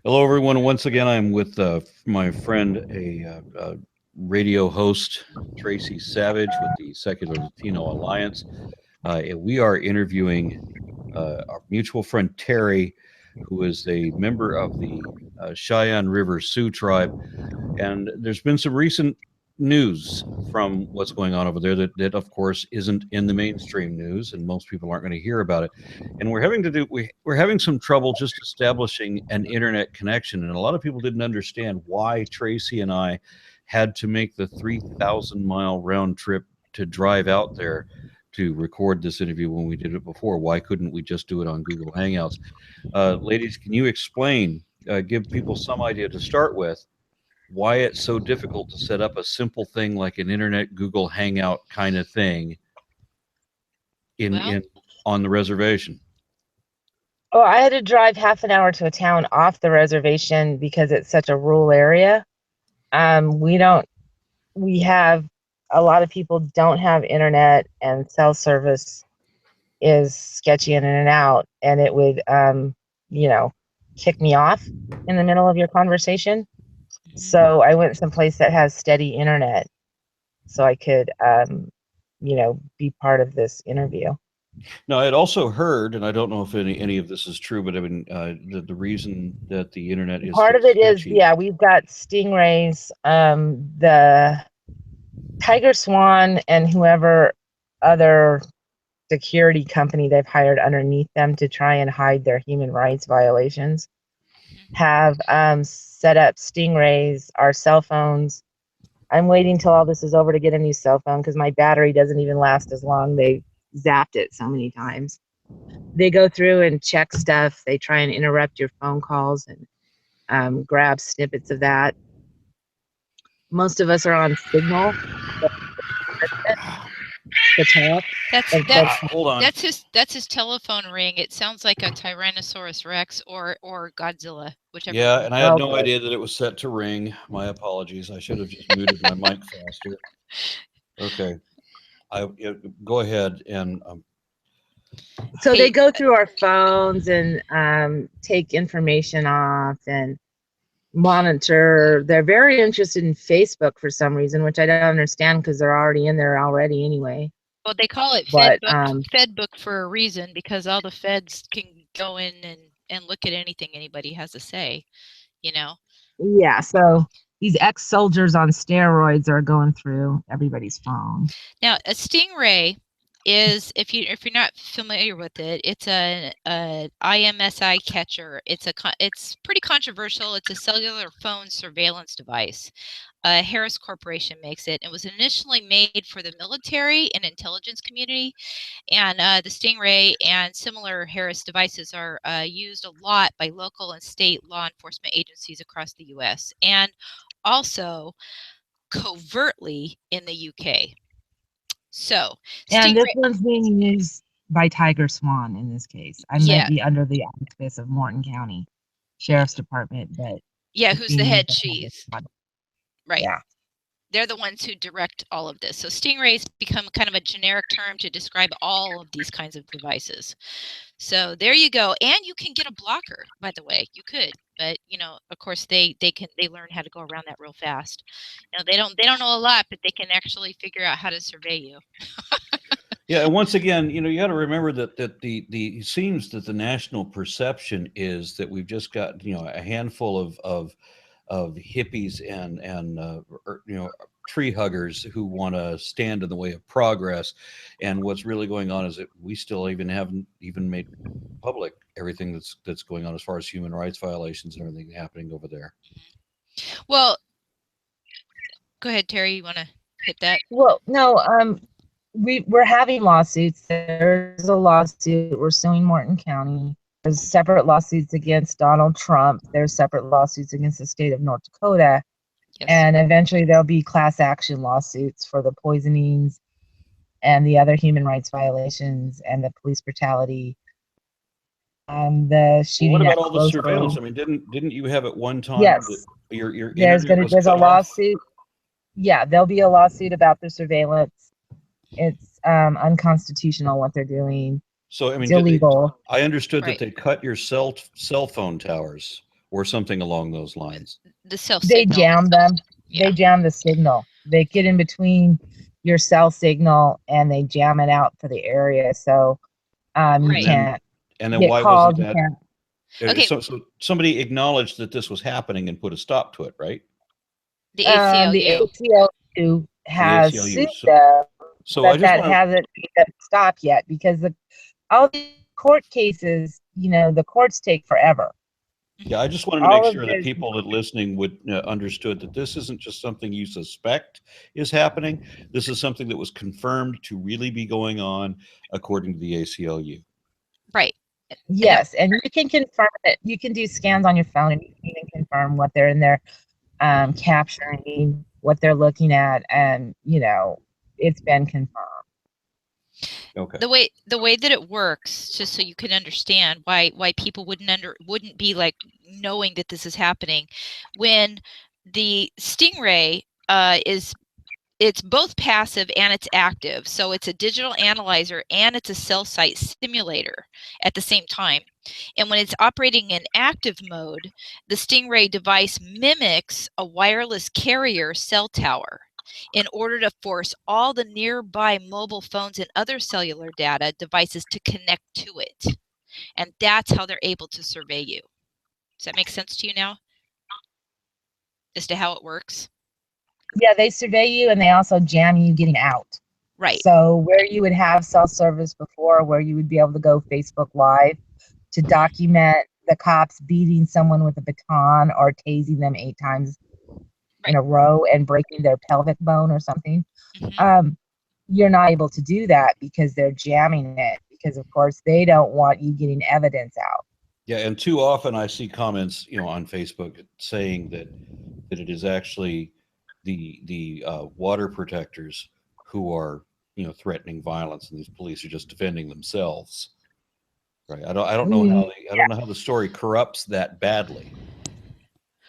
Hello, everyone. Once again, I'm with my friend, a radio host, Tracy Savage with the Secular Latino Alliance. And we are interviewing our mutual friend, Terri, who is a member of the Cheyenne River Sioux tribe. And there's been some recent news from what's going on over there that of course, isn't in the mainstream news, and most people aren't going to hear about it. And we're having some trouble just establishing an internet connection. And a lot of people didn't understand why Tracy and I had to make the 3,000-mile round trip to drive out there to record this interview when we did it before. Why couldn't we just do it on Google Hangouts? Ladies, can you explain, give people some idea to start with, why it's so difficult to set up a simple thing like an internet Google Hangout kind of thing in Well, in on the reservation? Oh, I had to drive half an hour to a town off the reservation because it's such a rural area. We have a lot of people don't have internet, and cell service is sketchy in and out, and it would, kick me off in the middle of your conversation. So I went someplace that has steady internet so I could, be part of this interview. Now, I'd also heard, and I don't know if any of this is true, but I mean, the reason that the internet is Part so of it is, sketchy. we've got stingrays, the Tiger Swan, and whoever other security company they've hired underneath them to try and hide their human rights violations have set up stingrays, our cell phones. I'm waiting till all this is over to get a new cell phone because my battery doesn't even last as long. They zapped it so many times. They go through and check stuff. They try and interrupt your phone calls and grab snippets of that. Most of us are on Signal. The talk. Hold on. That's his telephone ring. It sounds like a Tyrannosaurus Rex or Godzilla, whichever. Yeah, and I had no idea that it was set to ring. My apologies. I should have just muted my mic faster. Okay, go ahead and. So they go through our phones and take information off and monitor. They're very interested in Facebook for some reason, which I don't understand because they're already in there already anyway. Well, they call it FedBook for a reason, because all the feds can go in and look at anything anybody has to say, Yeah, so these ex-soldiers on steroids are going through everybody's phone. Now, a stingray is, if you're not familiar with it, it's a IMSI catcher. It's pretty controversial. It's a cellular phone surveillance device. Harris Corporation makes it. It was initially made for the military and intelligence community, and the Stingray and similar Harris devices are used a lot by local and state law enforcement agencies across the U.S. and also covertly in the UK. So, and this one's being used by Tiger Swan in this case. I might be under the auspice of Morton County Sheriff's Department, but who's the head chief? Right. Yeah. They're the ones who direct all of this. So stingrays become kind of a generic term to describe all of these kinds of devices. So there you go. And you can get a blocker, by the way. You could, but of course they learn how to go around that real fast. They don't know a lot, but they can actually figure out how to survey you. Yeah, and once again, you got to remember that it seems that the national perception is that we've just got a handful of hippies and tree huggers who want to stand in the way of progress, and what's really going on is that we still haven't made public everything that's going on as far as human rights violations and everything happening over there. Well, go ahead, Terry. You want to hit that? Well, no. We're having lawsuits. There's a lawsuit. We're suing Morton County. There's separate lawsuits against Donald Trump. There's separate lawsuits against the state of North Dakota. Yes. And eventually there'll be class action lawsuits for the poisonings and the other human rights violations and the police brutality. The shooting. What about all the surveillance? I mean, didn't you have at one time? Yes. There's a lawsuit. Yeah, there'll be a lawsuit about the surveillance. It's unconstitutional what they're doing. So, I mean, It's illegal. I understood that Right. they cut your cell phone towers or something along those lines. The cell They signal. jam them. Yeah. They jam the signal. They get in between your cell signal and they jam it out for the area. So you Right. can't And then get why called. wasn't You that? can't. Okay. So somebody acknowledged that this was happening and put a stop to it, right? The ACLU. The ACLU The has ACLU. sued them, So I but just that want to. hasn't stopped yet because all the court cases, the courts take forever. Yeah, I just wanted to make All of sure that this, people that listening would understood that this isn't just something you suspect is happening. This is something that was confirmed to really be going on according to the ACLU. Right. yes, and you can confirm it. You can do scans on your phone and you can even confirm what they're in there capturing, what they're looking at, and it's been confirmed. Okay. The way that it works, just so you can understand why people wouldn't be like knowing that this is happening, when the Stingray it's both passive and it's active. So it's a digital analyzer and it's a cell site simulator at the same time. And when it's operating in active mode, the Stingray device mimics a wireless carrier cell tower in order to force all the nearby mobile phones and other cellular data devices to connect to it. And that's how they're able to survey you. Does that make sense to you now? As to how it works? Yeah, they survey you and they also jam you getting out. Right. So where you would have cell service before, where you would be able to go Facebook Live to document the cops beating someone with a baton or tasing them 8 times in a row and breaking their pelvic bone or something, you're not able to do that because they're jamming it, because of course they don't want you getting evidence out. Yeah, and too often I see comments, on Facebook saying that it is actually the water protectors who are threatening violence, and these police are just defending themselves. Right. I don't know how I don't know how the story corrupts that badly.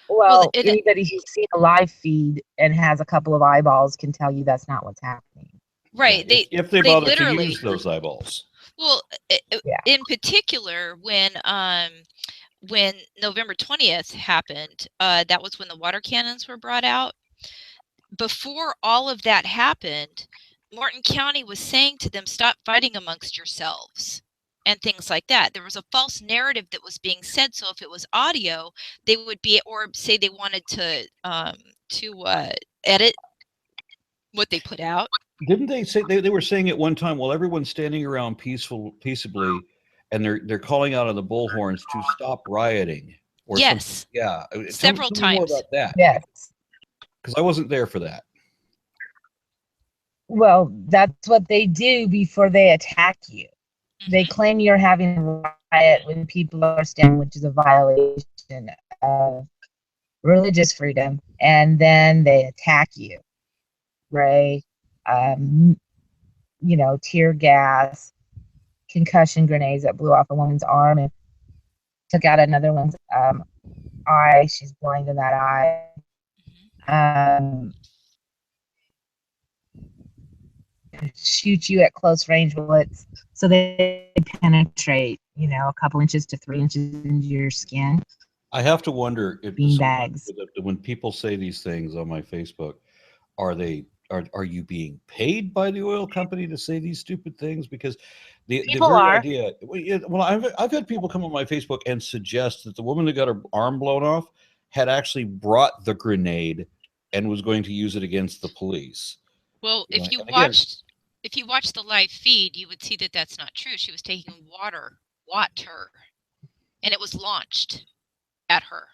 Well, anybody who's seen a live feed and has a couple of eyeballs can tell you that's not what's happening. Right. Yeah, if they bother to literally use those eyeballs. Well, in particular, when November 20th happened, that was when the water cannons were brought out. Before all of that happened, Morton County was saying to them, stop fighting amongst yourselves and things like that. There was a false narrative that was being said. So if it was audio, they would be, or say they wanted to edit what they put out. Didn't they say they were saying at one time, well, everyone's standing around peaceably, and they're calling out on the bullhorns to stop rioting or yes, something. Yeah, several tell me more times about that. Yes, because I wasn't there for that. Well, that's what they do before they attack you. They claim you're having a riot when people are standing, which is a violation of religious freedom, and then they attack you. Right? Tear gas, concussion grenades that blew off a woman's arm and took out another one's eye. She's blind in that eye. Shoot you at close range bullets, so they penetrate, a couple inches to 3 inches into your skin. I have to wonder if beanbags. When people say these things on my Facebook, are you being paid by the oil company to say these stupid things? Because the very idea. Well, I've had people come on my Facebook and suggest that the woman that got her arm blown off had actually brought the grenade and was going to use it against the police. Well, if you watched the live feed, you would see that that's not true. She was taking water, and it was launched at her.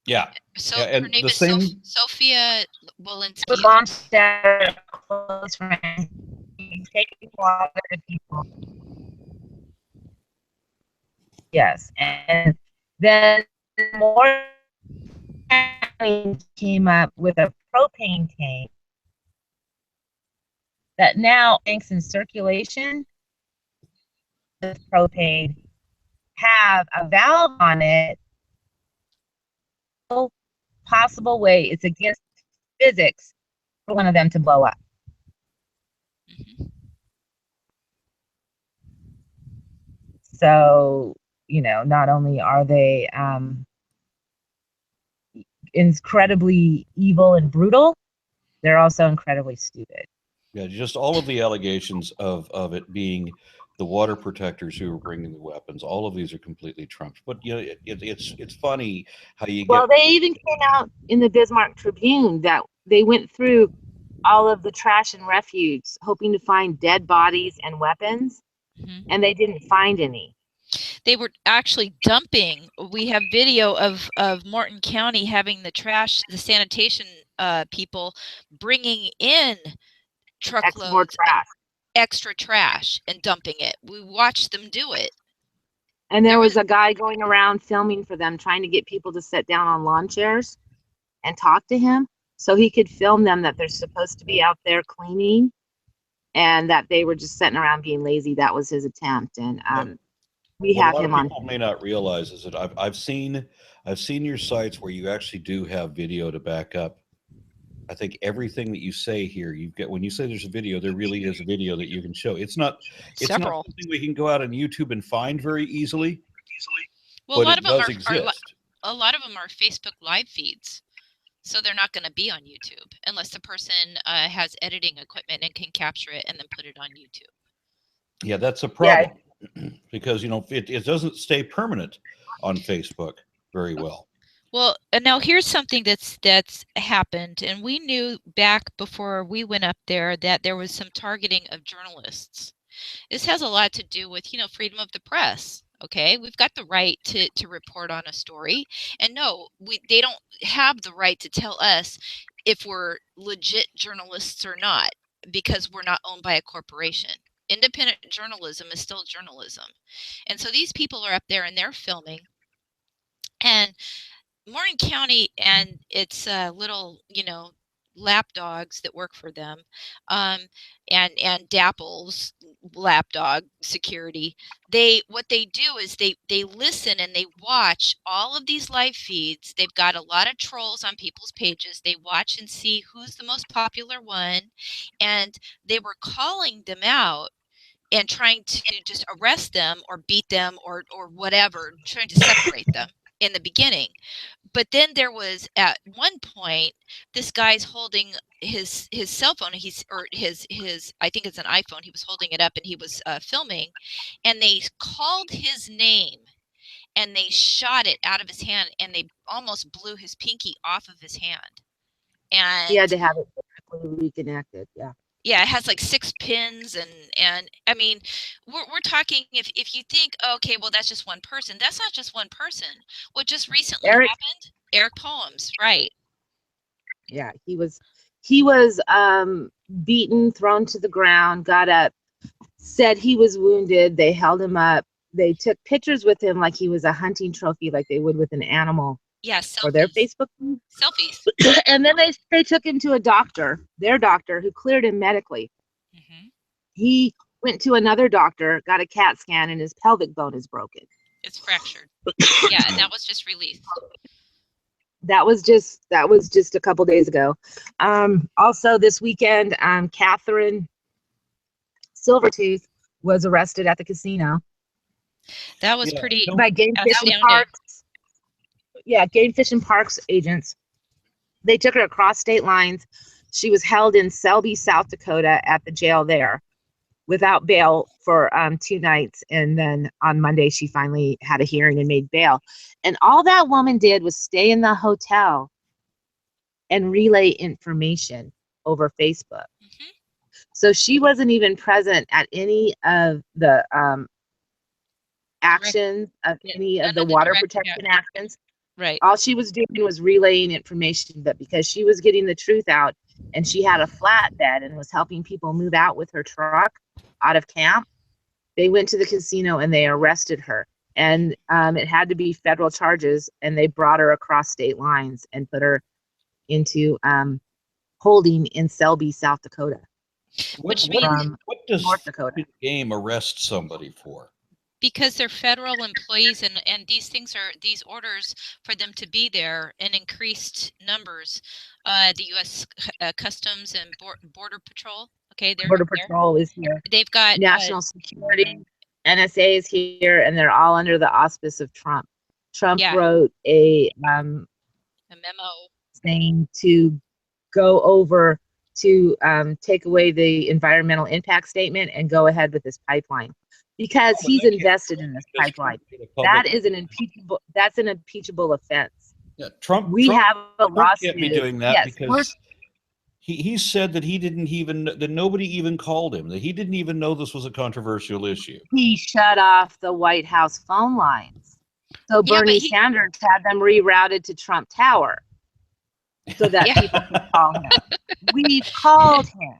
Yeah. So and her name is Sophia Walensky. Was launched at close range, taking water to people. Yes, and then more came up with a propane tank that now tanks in circulation with propane have a valve on it. No possible way, it's against physics for one of them to blow up. So, not only are they incredibly evil and brutal, they're also incredibly stupid. Yeah, just all of the allegations of it being the water protectors who are bringing the weapons. All of these are completely trumped. But it's funny how you Well, get. they even came out in the Bismarck Tribune that they went through all of the trash and refuse, hoping to find dead bodies and weapons, and they didn't find any. They were actually dumping. We have video of Morton County having the sanitation people bringing in More truckloads trash. extra trash and dumping it. We watched them do it. And there was a guy going around filming for them, trying to get people to sit down on lawn chairs and talk to him so he could film them that they're supposed to be out there cleaning and that they were just sitting around being lazy. That was his attempt. And we have him on. What a lot of people may not realize is that I've seen your sites where you actually do have video to back up. I think everything that you say here, you get when you say there's a video, there really is a video that you can show. It's not something we can go out on YouTube and find very easily. Well, a lot of them a lot of them are Facebook live feeds, so they're not going to be on YouTube unless the person has editing equipment and can capture it and then put it on YouTube. Yeah, that's a problem because it doesn't stay permanent on Facebook very well. Well, and now here's something that's happened, and we knew back before we went up there that there was some targeting of journalists. This has a lot to do with, freedom of the press. Okay, we've got the right to report on a story, and no, they don't have the right to tell us if we're legit journalists or not, because we're not owned by a corporation. Independent journalism is still journalism, and so these people are up there and they're filming, and Morton County and its little, lapdogs that work for them, and Dapple's lapdog security. What they do is they listen and they watch all of these live feeds. They've got a lot of trolls on people's pages. They watch and see who's the most popular one, and they were calling them out and trying to just arrest them or beat them or whatever, trying to separate them in the beginning. But then there was at one point this guy's holding his cell phone. His I think it's an iPhone. He was holding it up and he was filming, and they called his name and they shot it out of his hand and they almost blew his pinky off of his hand. And he had to have it reconnected. Yeah, it has like 6 pins, and I mean, we're talking if you think, okay, well that's just one person. That's not just one person. What just recently happened? Eric Holmes, right? Yeah, he was beaten, thrown to the ground, got up, said he was wounded. They held him up. They took pictures with him like he was a hunting trophy, like they would with an animal. Yes, for their Facebook selfies. And then they took him to their doctor, who cleared him medically. He went to another doctor, got a CAT scan, and his pelvic bone is broken. It's fractured. Yeah, and that was just released. That was just a couple days ago. Also this weekend, Catherine Silvertooth was arrested at the casino. That was pretty by Game Fish and Parks. Yeah, Game Fish and Parks agents. They took her across state lines. She was held in Selby, South Dakota at the jail there without bail for 2 nights. And then on Monday, she finally had a hearing and made bail. And all that woman did was stay in the hotel and relay information over Facebook. So she wasn't even present at any of the actions of any of the water protection actions. Right. All she was doing was relaying information, but because she was getting the truth out and she had a flatbed and was helping people move out with her truck out of camp, they went to the casino and they arrested her. And it had to be federal charges, and they brought her across state lines and put her into holding in Selby, South Dakota. Which means what does North Dakota game arrest somebody for? Because they're federal employees, and these orders for them to be there in increased numbers. The U.S. Customs and Border Patrol. Okay, Border Patrol is here. They've got national security. NSA is here, and they're all under the auspice of Trump. Trump wrote a memo saying to go over to take away the environmental impact statement and go ahead with this pipeline because he's invested in this pipeline. That is an impeachable. That's an impeachable offense. Yeah, Trump have a lawsuit. Can't be doing that because he said that he didn't even, that nobody even called him, that he didn't even know this was a controversial issue. He shut off the White House phone lines. So Bernie Sanders had them rerouted to Trump Tower so that people could call him. We've called him.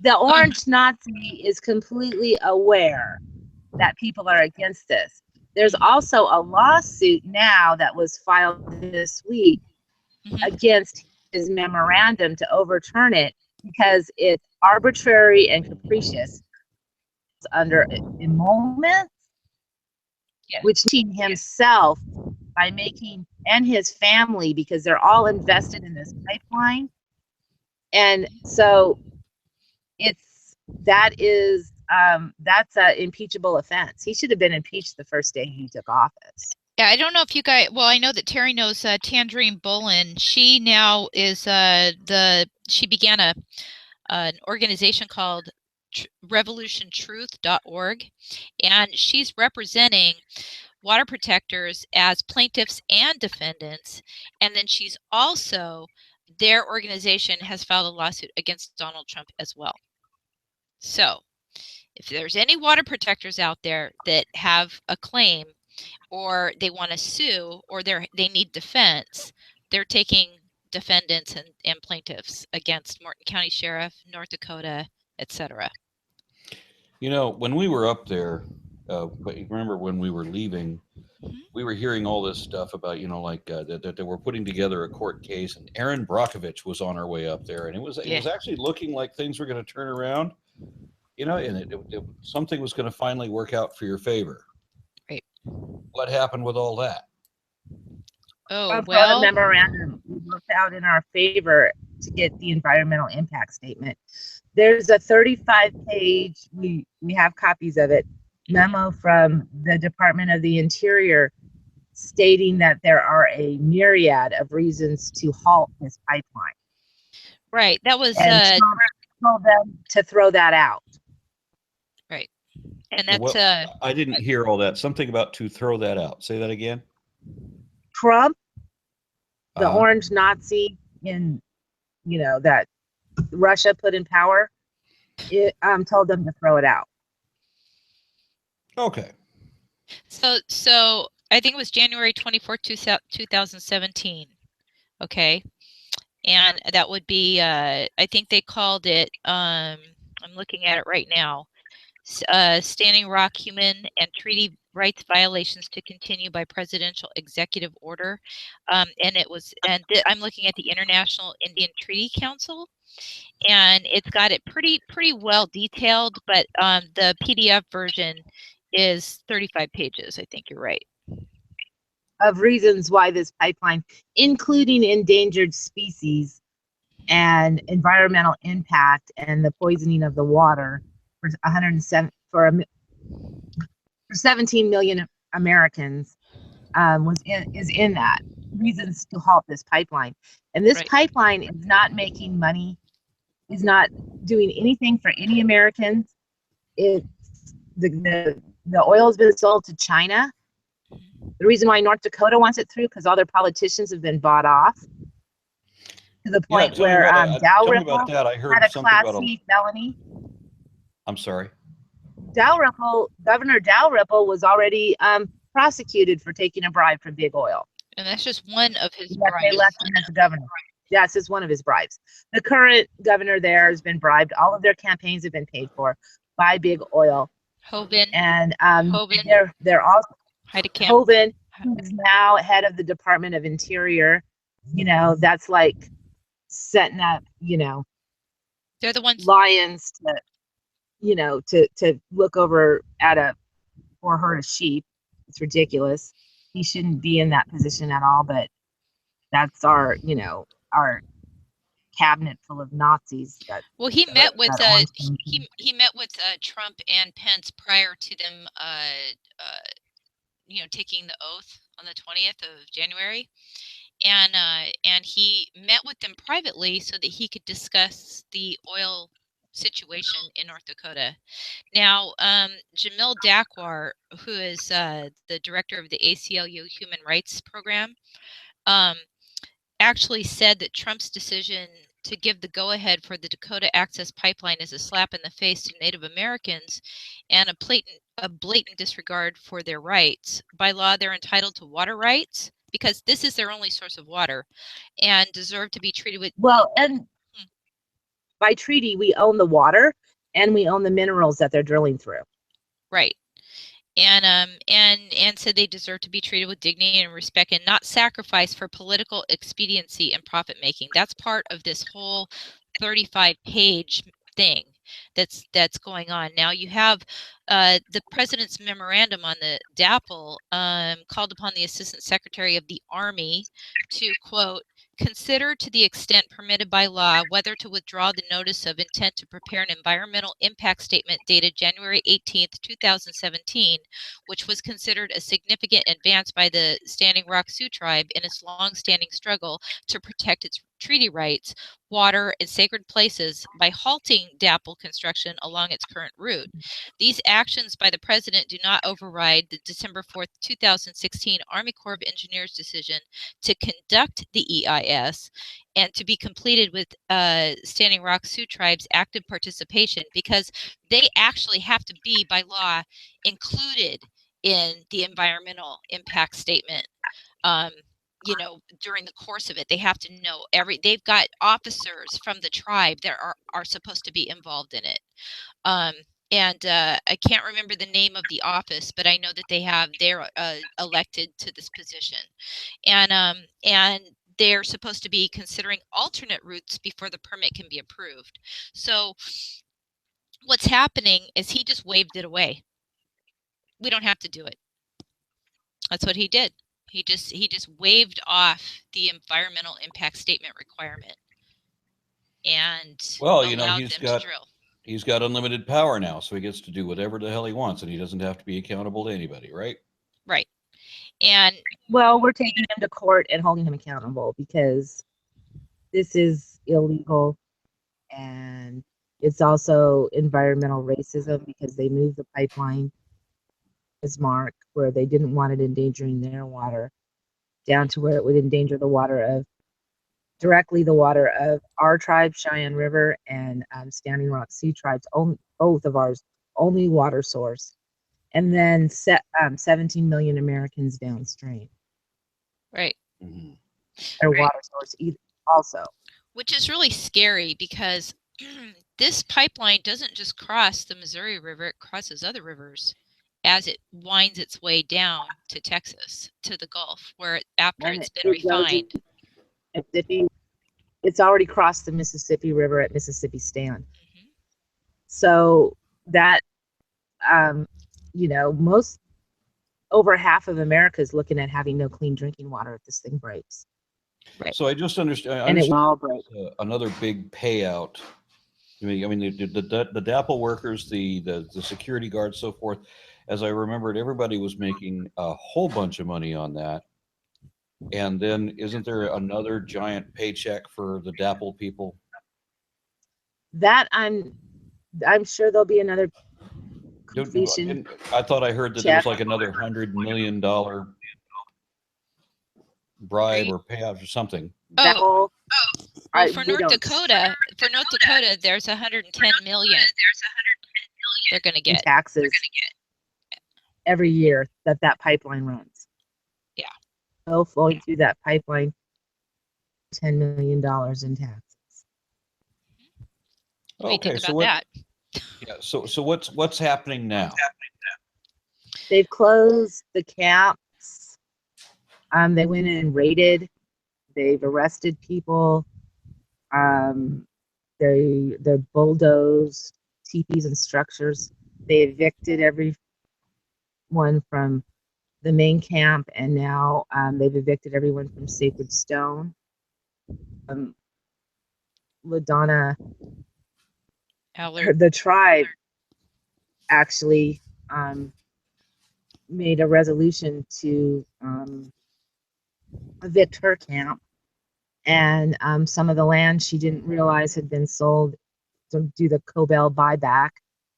The Orange Nazi is completely aware that people are against this. There's also a lawsuit now that was filed this week against his memorandum to overturn it because it's arbitrary and capricious under emoluments, which he himself by making, and his family, because they're all invested in this pipeline. And so that's an impeachable offense. He should have been impeached the first day he took office. Yeah, I don't know if you guys, well, I know that Terry knows Tangerine Bolin. She now is she began an organization called revolutiontruth.org, and she's representing water protectors as plaintiffs and defendants. And then she's also, their organization has filed a lawsuit against Donald Trump as well. So if there's any water protectors out there that have a claim or they want to sue or they need defense, they're taking defendants and plaintiffs against Morton County Sheriff, North Dakota, etc. You know, when we were up there, but you remember when we were leaving, we were hearing all this stuff about, you know, like that they were putting together a court case, and Aaron Brockovich was on our way up there, and it was actually looking like things were going to turn around, you know, and something was going to finally work out for your favor. Right. What happened with all that? Oh, well, the memorandum worked out in our favor to get the environmental impact statement. There's a 35-page, we have copies of it, memo from the Department of the Interior stating that there are a myriad of reasons to halt this pipeline. Right. That was and told them to throw that out. Right. And that's I didn't hear all that. Something about to throw that out. Say that again. Trump, the orange Nazi that Russia put in power, told them to throw it out. Okay. So I think it was January 24th, 2017. Okay. And that would be, I think they called it, I'm looking at it right now, Standing Rock human and treaty rights violations to continue by presidential executive order. And I'm looking at the International Indian Treaty Council, and it's got it pretty well detailed, but the PDF version is 35 pages. I think you're right. Of reasons why this pipeline, including endangered species and environmental impact and the poisoning of the water for 17 million Americans, is in that reasons to halt this pipeline. And this pipeline is not making money, is not doing anything for any Americans. It's the oil has been sold to China. The reason why North Dakota wants it through because all their politicians have been bought off to the point where Dalrymple had a Class C felony. I'm sorry. Governor Dalrymple was already prosecuted for taking a bribe from Big Oil. And that's just one of his bribes. They left him as a governor. Yes, it's one of his bribes. The current governor there has been bribed. All of their campaigns have been paid for by Big Oil. Hoban. And Hoban. They're also Hoban, who is now head of the Department of Interior. That's like setting up, they're the ones lions to look over at a herd of sheep. It's ridiculous. He shouldn't be in that position at all, but that's our cabinet full of Nazis. Well, he met with orange he met with Trump and Pence prior to them taking the oath on the 20th of January. And he met with them privately so that he could discuss the oil situation in North Dakota. Now, Jamil Dakwar, who is the director of the ACLU Human Rights Program, actually said that Trump's decision to give the go-ahead for the Dakota Access Pipeline is a slap in the face to Native Americans and a blatant disregard for their rights. By law, they're entitled to water rights because this is their only source of water and deserve to be treated with... Well, and by treaty, we own the water and we own the minerals that they're drilling through. Right. And so they deserve to be treated with dignity and respect and not sacrificed for political expediency and profit making. That's part of this whole 35-page thing that's going on. Now you have the president's memorandum on the DAPL called upon the Assistant Secretary of the Army to, quote, consider to the extent permitted by law whether to withdraw the notice of intent to prepare an environmental impact statement dated January 18th, 2017, which was considered a significant advance by the Standing Rock Sioux tribe in its long-standing struggle to protect its treaty rights, water, and sacred places by halting DAPL construction along its current route. These actions by the president do not override the December 4th, 2016 Army Corps of Engineers decision to conduct the EIS and to be completed with Standing Rock Sioux tribe's active participation, because they actually have to be, by law, included in the environmental impact statement. During the course of it, they have to know they've got officers from the tribe that are supposed to be involved in it. And I can't remember the name of the office, but I know that they're elected to this position, and they're supposed to be considering alternate routes before the permit can be approved. So what's happening is he just waved it away. We don't have to do it. That's what he did. He just waved off the environmental impact statement requirement and allowed them to drill. He's got unlimited power now, so he gets to do whatever the hell he wants, and he doesn't have to be accountable to anybody, right? Right. And well, we're taking him to court and holding him accountable because this is illegal, and it's also environmental racism because they moved the pipeline Bismarck where they didn't want it endangering their water down to where it would endanger the water of our tribe, Cheyenne River, and Standing Rock Sioux tribes, both of ours only water source, and then 17 million Americans downstream. Right. Mm-hmm. Their water source also. Which is really scary because this pipeline doesn't just cross the Missouri River, it crosses other rivers as it winds its way down to Texas, to the Gulf, where after it's been refined. It's already crossed the Mississippi River at Mississippi Stand. Mm-hmm. So that, most over half of America is looking at having no clean drinking water if this thing breaks. Right. So I just understand. And it will all break. Another big payout. I mean, the DAPL workers, the security guards, so forth. As I remembered, everybody was making a whole bunch of money on that. And then isn't there another giant paycheck for the DAPL people? That I'm sure there'll be another completion. I thought I heard that there was like another $100 million bribe or payout or something. Well, for North Dakota, there's 110 million. They're going to get taxes every year that pipeline runs. Yeah. So flowing through that pipeline, $10 million in taxes. Okay, so what? Yeah. So what's happening now? They've closed the camps. They went in and raided. They've arrested people. They're bulldozed teepees and structures. They evicted everyone from the main camp, and now they've evicted everyone from Sacred Stone. LaDonna, Allard. the tribe actually made a resolution to evict her camp, and some of the land she didn't realize had been sold to do the Cobell buyback.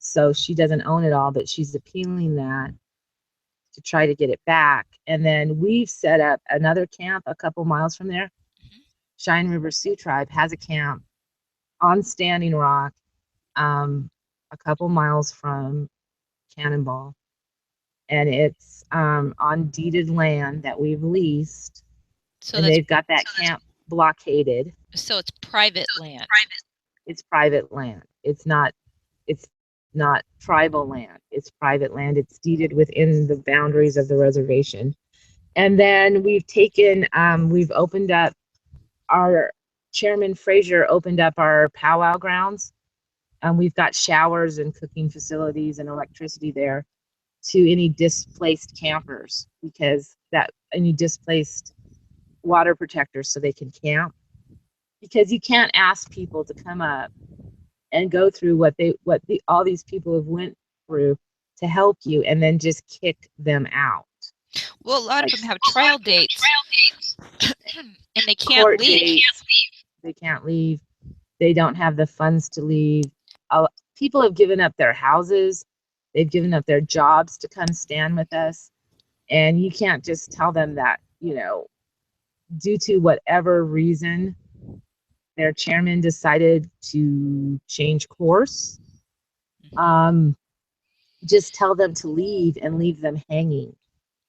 So she doesn't own it all, but she's appealing that to try to get it back. And then we've set up another camp a couple miles from there. Cheyenne River Sioux tribe has a camp on Standing Rock, a couple miles from Cannonball, and it's on deeded land that we've leased, So and that's they've got that camp blockaded. so it's private land. It's private land. It's not tribal land. It's private land. It's deeded within the boundaries of the reservation. And then we've opened up, our Chairman Frazier opened up our powwow grounds. We've got showers and cooking facilities and electricity there to any displaced campers, because that any displaced water protectors, so they can camp. Because you can't ask people to come up and go through all these people have went through to help you, and then just kick them out. Well, a lot of them have trial dates, and they can't Court leave. dates, they can't leave. They don't have the funds to leave. People have given up their houses. They've given up their jobs to come stand with us. And you can't just tell them that, due to whatever reason, their chairman decided to change course. Just tell them to leave and leave them hanging.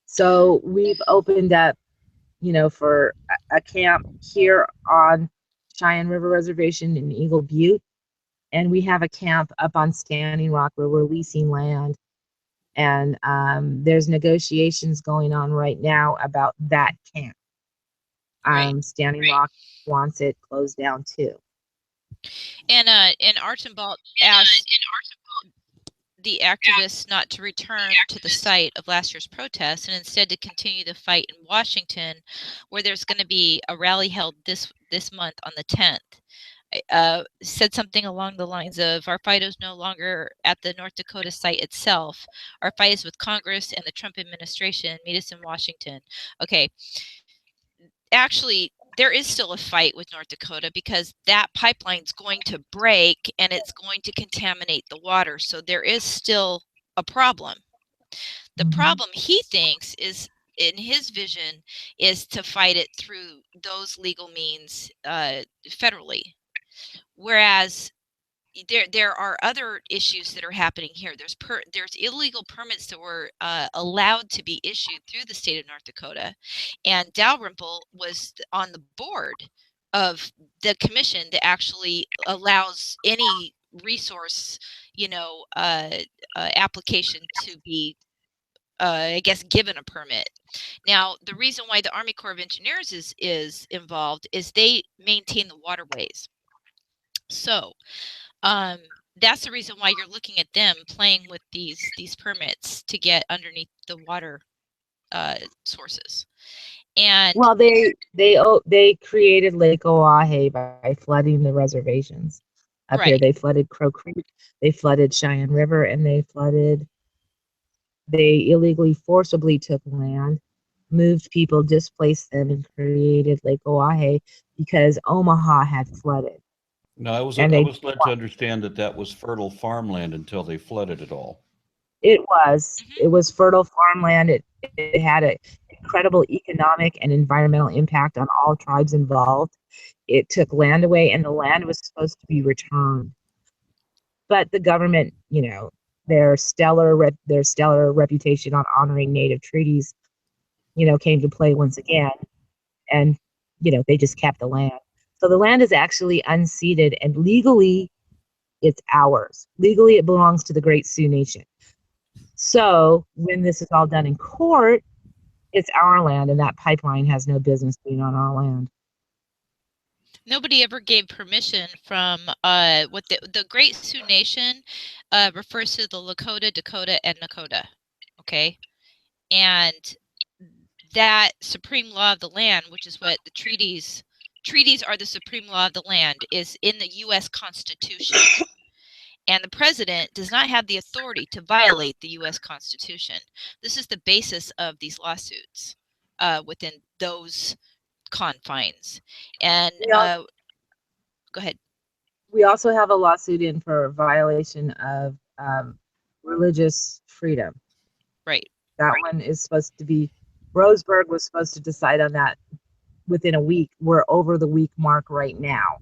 So we've opened up, for a camp here on Cheyenne River Reservation in Eagle Butte. And we have a camp up on Standing Rock where we're leasing land. And there's negotiations going on right now about that camp. Standing Rock wants it closed down too. And Archambault asked the activists not to return to the site of last year's protest, and instead to continue the fight in Washington, where there's going to be a rally held this month on the 10th. Said something along the lines of, our fight is no longer at the North Dakota site itself. Our fight is with Congress and the Trump administration. Meet us in Washington. Okay. Actually, there is still a fight with North Dakota, because that pipeline's going to break and it's going to contaminate the water. So there is still a problem. The problem, he thinks, is, in his vision, is to fight it through those legal means federally. Whereas there are other issues that are happening here. There's illegal permits that were allowed to be issued through the state of North Dakota, and Dalrymple was on the board of the commission that actually allows any resource, application to be, I guess, given a permit. Now, the reason why the Army Corps of Engineers is involved is they maintain the waterways. So that's the reason why you're looking at them playing with these permits to get underneath the water sources. And well, they created Lake Oahe by flooding the reservations up here. They flooded Crow Creek, they flooded Cheyenne River, and they illegally, forcibly took land, moved people, displaced them, and created Lake Oahe because Omaha had flooded. No, I was led to understand that was fertile farmland until they flooded it all. It was fertile farmland. It had an incredible economic and environmental impact on all tribes involved. It took land away, and the land was supposed to be returned. But the government, their stellar reputation on honoring Native treaties, came to play once again, and they just kept the land. So the land is actually unceded, and legally, it's ours. Legally, it belongs to the Great Sioux Nation. So when this is all done in court, it's our land, and that pipeline has no business being on our land. Nobody ever gave permission from what the Great Sioux Nation refers to the Lakota, Dakota, and Nakota. Okay, and that supreme law of the land, which is what the treaties treaties are the supreme law of the land is in the U.S. Constitution. And the president does not have the authority to violate the U.S. Constitution. This is the basis of these lawsuits within those confines. And go ahead. We also have a lawsuit in for violation of religious freedom. Right. That one is supposed to be, Roseburg was supposed to decide on that within a week. We're over the week mark right now.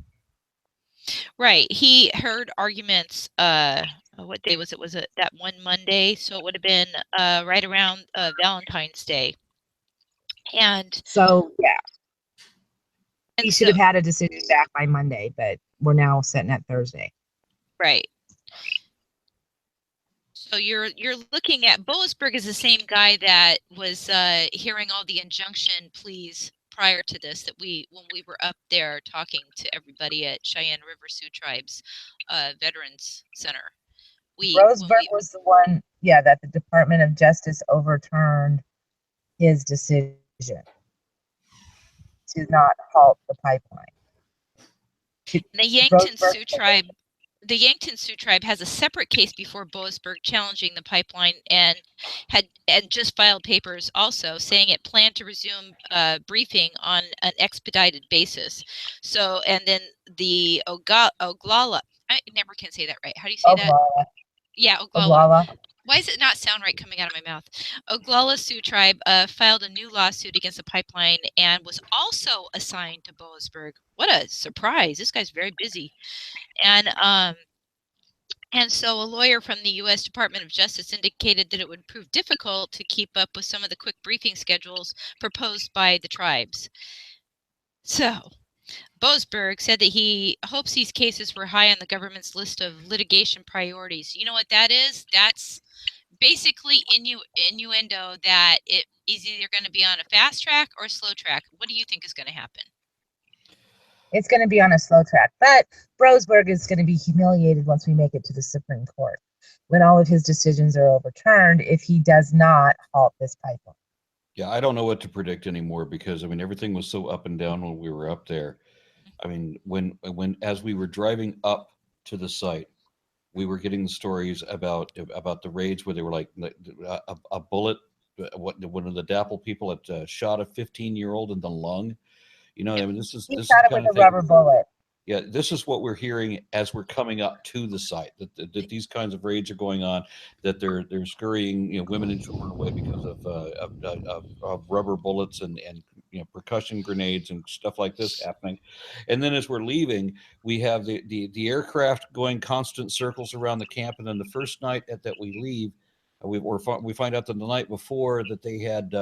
Right. He heard arguments. What day was it? Was it that one Monday? So it would have been right around Valentine's Day. And so, yeah. And he should have had a decision back by Monday, but we're now sitting at Thursday. Right. So you're looking at Boasberg is the same guy that was hearing all the injunction pleas prior to this when we were up there talking to everybody at Cheyenne River Sioux Tribes Veterans Center. Roseburg was the one, that the Department of Justice overturned his decision to not halt the pipeline. The Yankton Sioux Tribe. The Yankton Sioux Tribe has a separate case before Boasberg challenging the pipeline and had just filed papers also saying it planned to resume briefing on an expedited basis. So, and then the Oglala, I never can say that right. How do you say that? Yeah, Oglala. Why does it not sound right coming out of my mouth? Oglala Sioux Tribe filed a new lawsuit against the pipeline and was also assigned to Boasberg. What a surprise. This guy's very busy. And so a lawyer from the U.S. Department of Justice indicated that it would prove difficult to keep up with some of the quick briefing schedules proposed by the tribes. So Boasberg said that he hopes these cases were high on the government's list of litigation priorities. You know what that is? That's basically innuendo that it is either going to be on a fast track or a slow track. What do you think is going to happen? It's going to be on a slow track, but Boasberg is going to be humiliated once we make it to the Supreme Court, when all of his decisions are overturned, if he does not halt this pipeline. Yeah, I don't know what to predict anymore because, I mean, everything was so up and down when we were up there. I mean, when as we were driving up to the site, we were getting the stories about the raids where they were like a bullet. One of the DAPL people had shot a 15-year-old in the lung. You know, I mean, this is shot it with a rubber bullet. Yeah, this is what we're hearing as we're coming up to the site. That these kinds of raids are going on. That they're scurrying women and children away because of rubber bullets and percussion grenades and stuff like this happening. And then as we're leaving, we have the aircraft going constant circles around the camp. And then the first night that we leave, we find out that the night before that they had.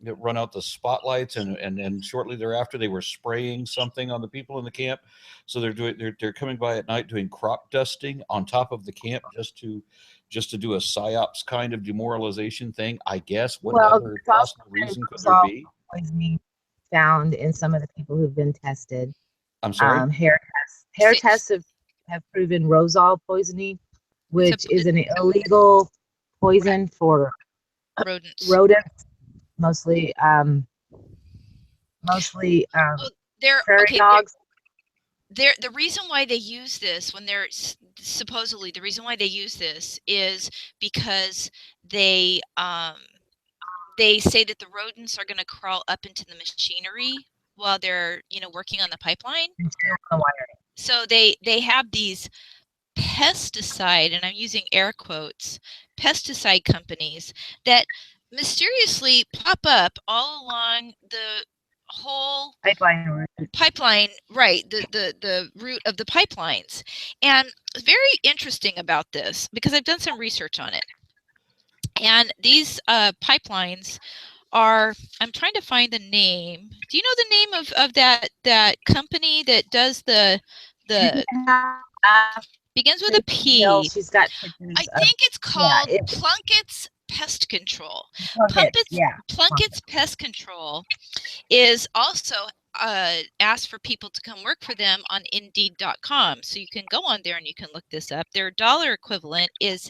Run out the spotlights and shortly thereafter they were spraying something on the people in the camp. So they're coming by at night doing crop dusting on top of the camp just to do a psyops kind of demoralization thing, I guess. What other possible reason could there be? Poisoning found in some of the people who've been tested. I'm sorry. Hair tests have proven rosol poisoning, which is an illegal poison for rodents. Mostly prairie dogs. The reason why they use this when they're supposedly the reason why they use this is because they say that the rodents are going to crawl up into the machinery while they're working on the pipeline. So they have these pesticide, and I'm using air quotes, pesticide companies that mysteriously pop up all along the whole pipeline, right, the route of the pipelines. And very interesting about this, because I've done some research on it, and these pipelines are, I'm trying to find the name. Do you know the name of that company that does the begins with a P? She's got I think it's called Plunkett's Pest Control. Plunkett's Pest Control is also asked for people to come work for them on Indeed.com. So you can go on there and you can look this up. Their dollar equivalent is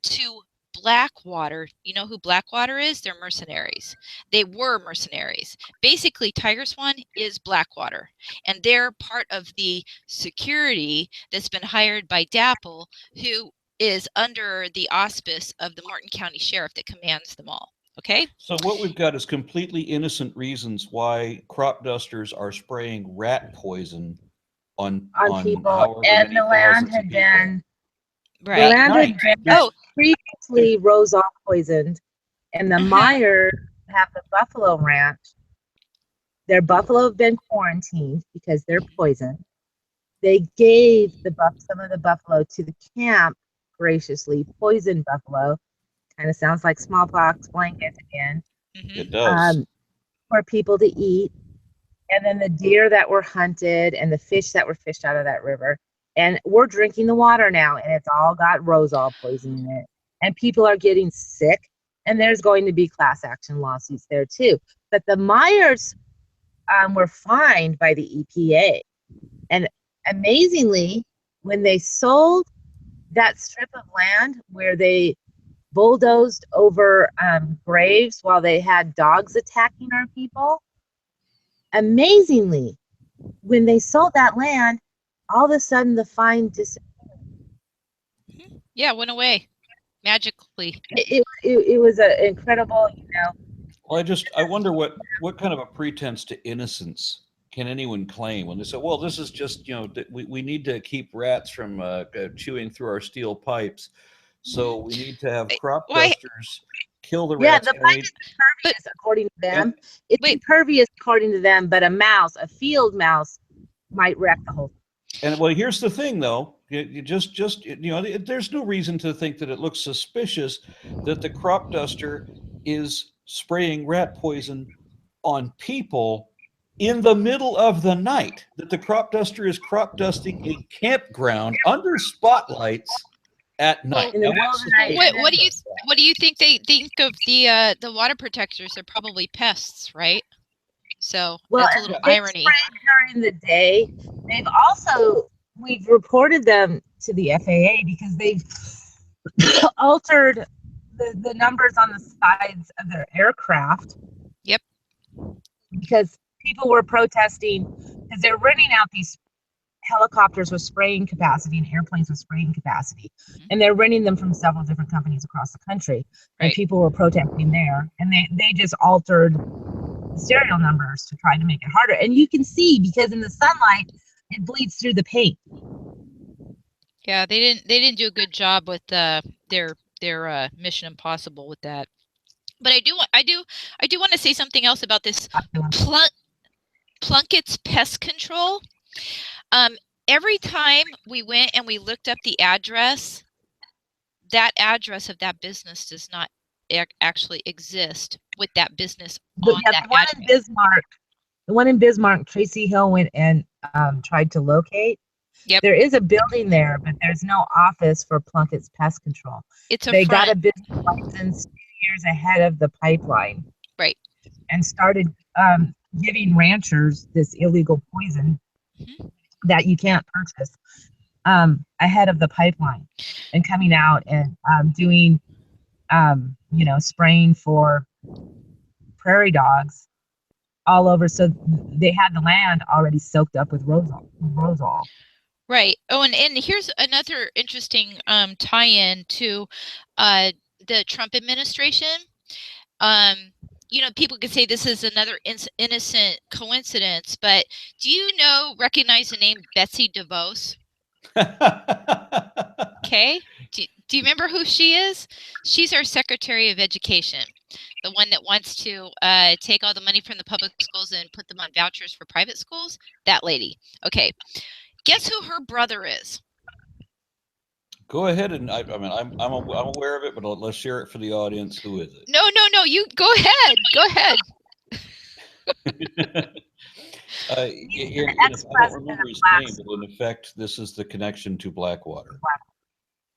to Blackwater, you know who Blackwater is? They're mercenaries. They were mercenaries. Basically, Tiger Swan is Blackwater, and they're part of the security that's been hired by DAPL, who is under the auspice of the Martin County Sheriff that commands them all. Okay? So what we've got is completely innocent reasons why crop dusters are spraying rat poison on people, however and many the land thousands of had people. been Right. the land Night. had been previously rosol poisoned, and the Myers have the buffalo ranch. Their buffalo have been quarantined because they're poisoned. They gave some of the buffalo to the camp graciously, poisoned buffalo. Kind of sounds like smallpox blanket again. It does. For people to eat. And then the deer that were hunted and the fish that were fished out of that river. And we're drinking the water now, and it's all got rosol poison in it. And people are getting sick, and there's going to be class action lawsuits there too. But the Myers were fined by the EPA. And amazingly, when they sold that strip of land where they bulldozed over graves while they had dogs attacking our people, amazingly, when they sold that land, all of a sudden the fine disappeared. Yeah, went away magically. It was an incredible, Well, I wonder what kind of a pretense to innocence can anyone claim when they say, well, this is just, we need to keep rats from chewing through our steel pipes. So we need to have crop dusters kill the rats. Yeah, the pipe is impervious according to them. It's impervious according to them, but a field mouse might wreck the whole thing. And well, here's the thing, though. There's no reason to think that it looks suspicious that the crop duster is spraying rat poison on people in the middle of the night. That the crop duster is crop dusting a campground under spotlights at night. What do you think they think of the water protectors? They're probably pests, right? So that's a little irony. During the day, we've reported them to the FAA because they've altered the numbers on the sides of their aircraft. Yep. Because people were protesting because they're renting out these helicopters with spraying capacity and airplanes with spraying capacity, and they're renting them from several different companies across the country. And people were protesting there, and they just altered the serial numbers to try to make it harder. And you can see, because in the sunlight it bleeds through the paint. Yeah, they didn't do a good job with their Mission Impossible with that. But I do want to say something else about this Plunkett's Pest Control. Every time we went and we looked up the address, that address of that business does not actually exist with that business on that address. The one in Bismarck, Tracy Hill went and tried to locate. Yep. There is a building there, but there's no office for Plunkett's Pest Control. They got a business license 2 years ahead of the pipeline. Right. And started giving ranchers this illegal poison that you can't purchase ahead of the pipeline, and coming out and doing, spraying for prairie dogs all over. So they had the land already soaked up with rosol. Right. Oh, and here's another interesting tie-in to the Trump administration. People could say this is another innocent coincidence, but do you recognize the name Betsy DeVos? Okay. Do you remember who she is? She's our Secretary of Education, the one that wants to take all the money from the public schools and put them on vouchers for private schools. That lady. Okay. Guess who her brother is? Go ahead, and I'm aware of it, but let's share it for the audience. Who is it? No. You go ahead. Go ahead. I don't remember his name, but in effect, this is the connection to Blackwater.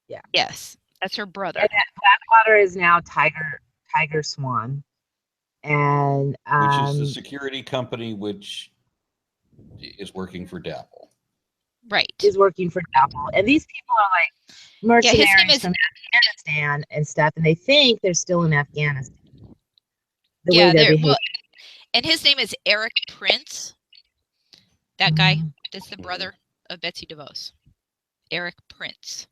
Yeah. Yes, that's her brother. And Blackwater is now Tiger Swan, and which is the security company which is working for DAPL. Right. is working for Apple. And these people are like Yeah, his name mercenaries is from Afghanistan and stuff, and they think they're still in Afghanistan. The way yeah, they're there behaving. well, and his name is Eric Prince. That guy, that's the brother of Betsy DeVos. Eric Prince.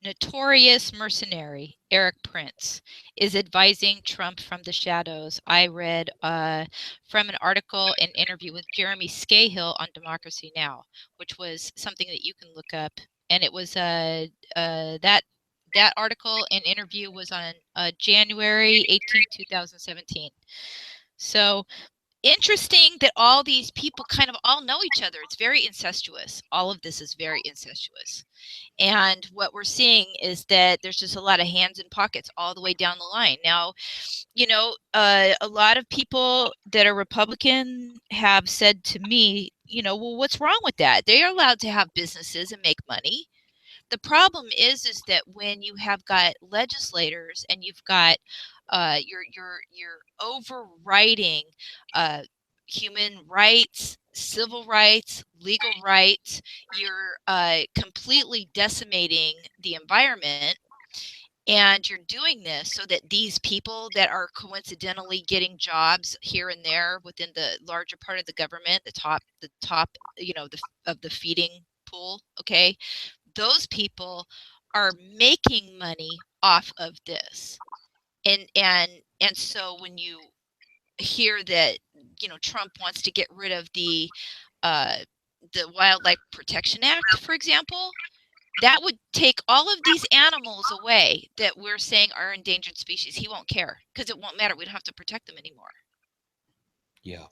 Notorious mercenary Eric Prince is advising Trump from the shadows. I read from an article and interview with Jeremy Scahill on Democracy Now!, which was something that you can look up. And it was that article and interview was on January 18, 2017. So interesting that all these people kind of all know each other. It's very incestuous. All of this is very incestuous. And what we're seeing is that there's just a lot of hands in pockets all the way down the line. Now, a lot of people that are Republican have said to me, well, what's wrong with that? They are allowed to have businesses and make money. The problem is that when you have got legislators and you've got you're overriding human rights, civil rights, legal rights, you're completely decimating the environment. And you're doing this so that these people that are coincidentally getting jobs here and there within the larger part of the government, the top, of the feeding pool, okay, those people are making money off of this. And so when you hear that, Trump wants to get rid of the Wildlife Protection Act, for example, that would take all of these animals away that we're saying are endangered species. He won't care because it won't matter. We don't have to protect them anymore. Yeah.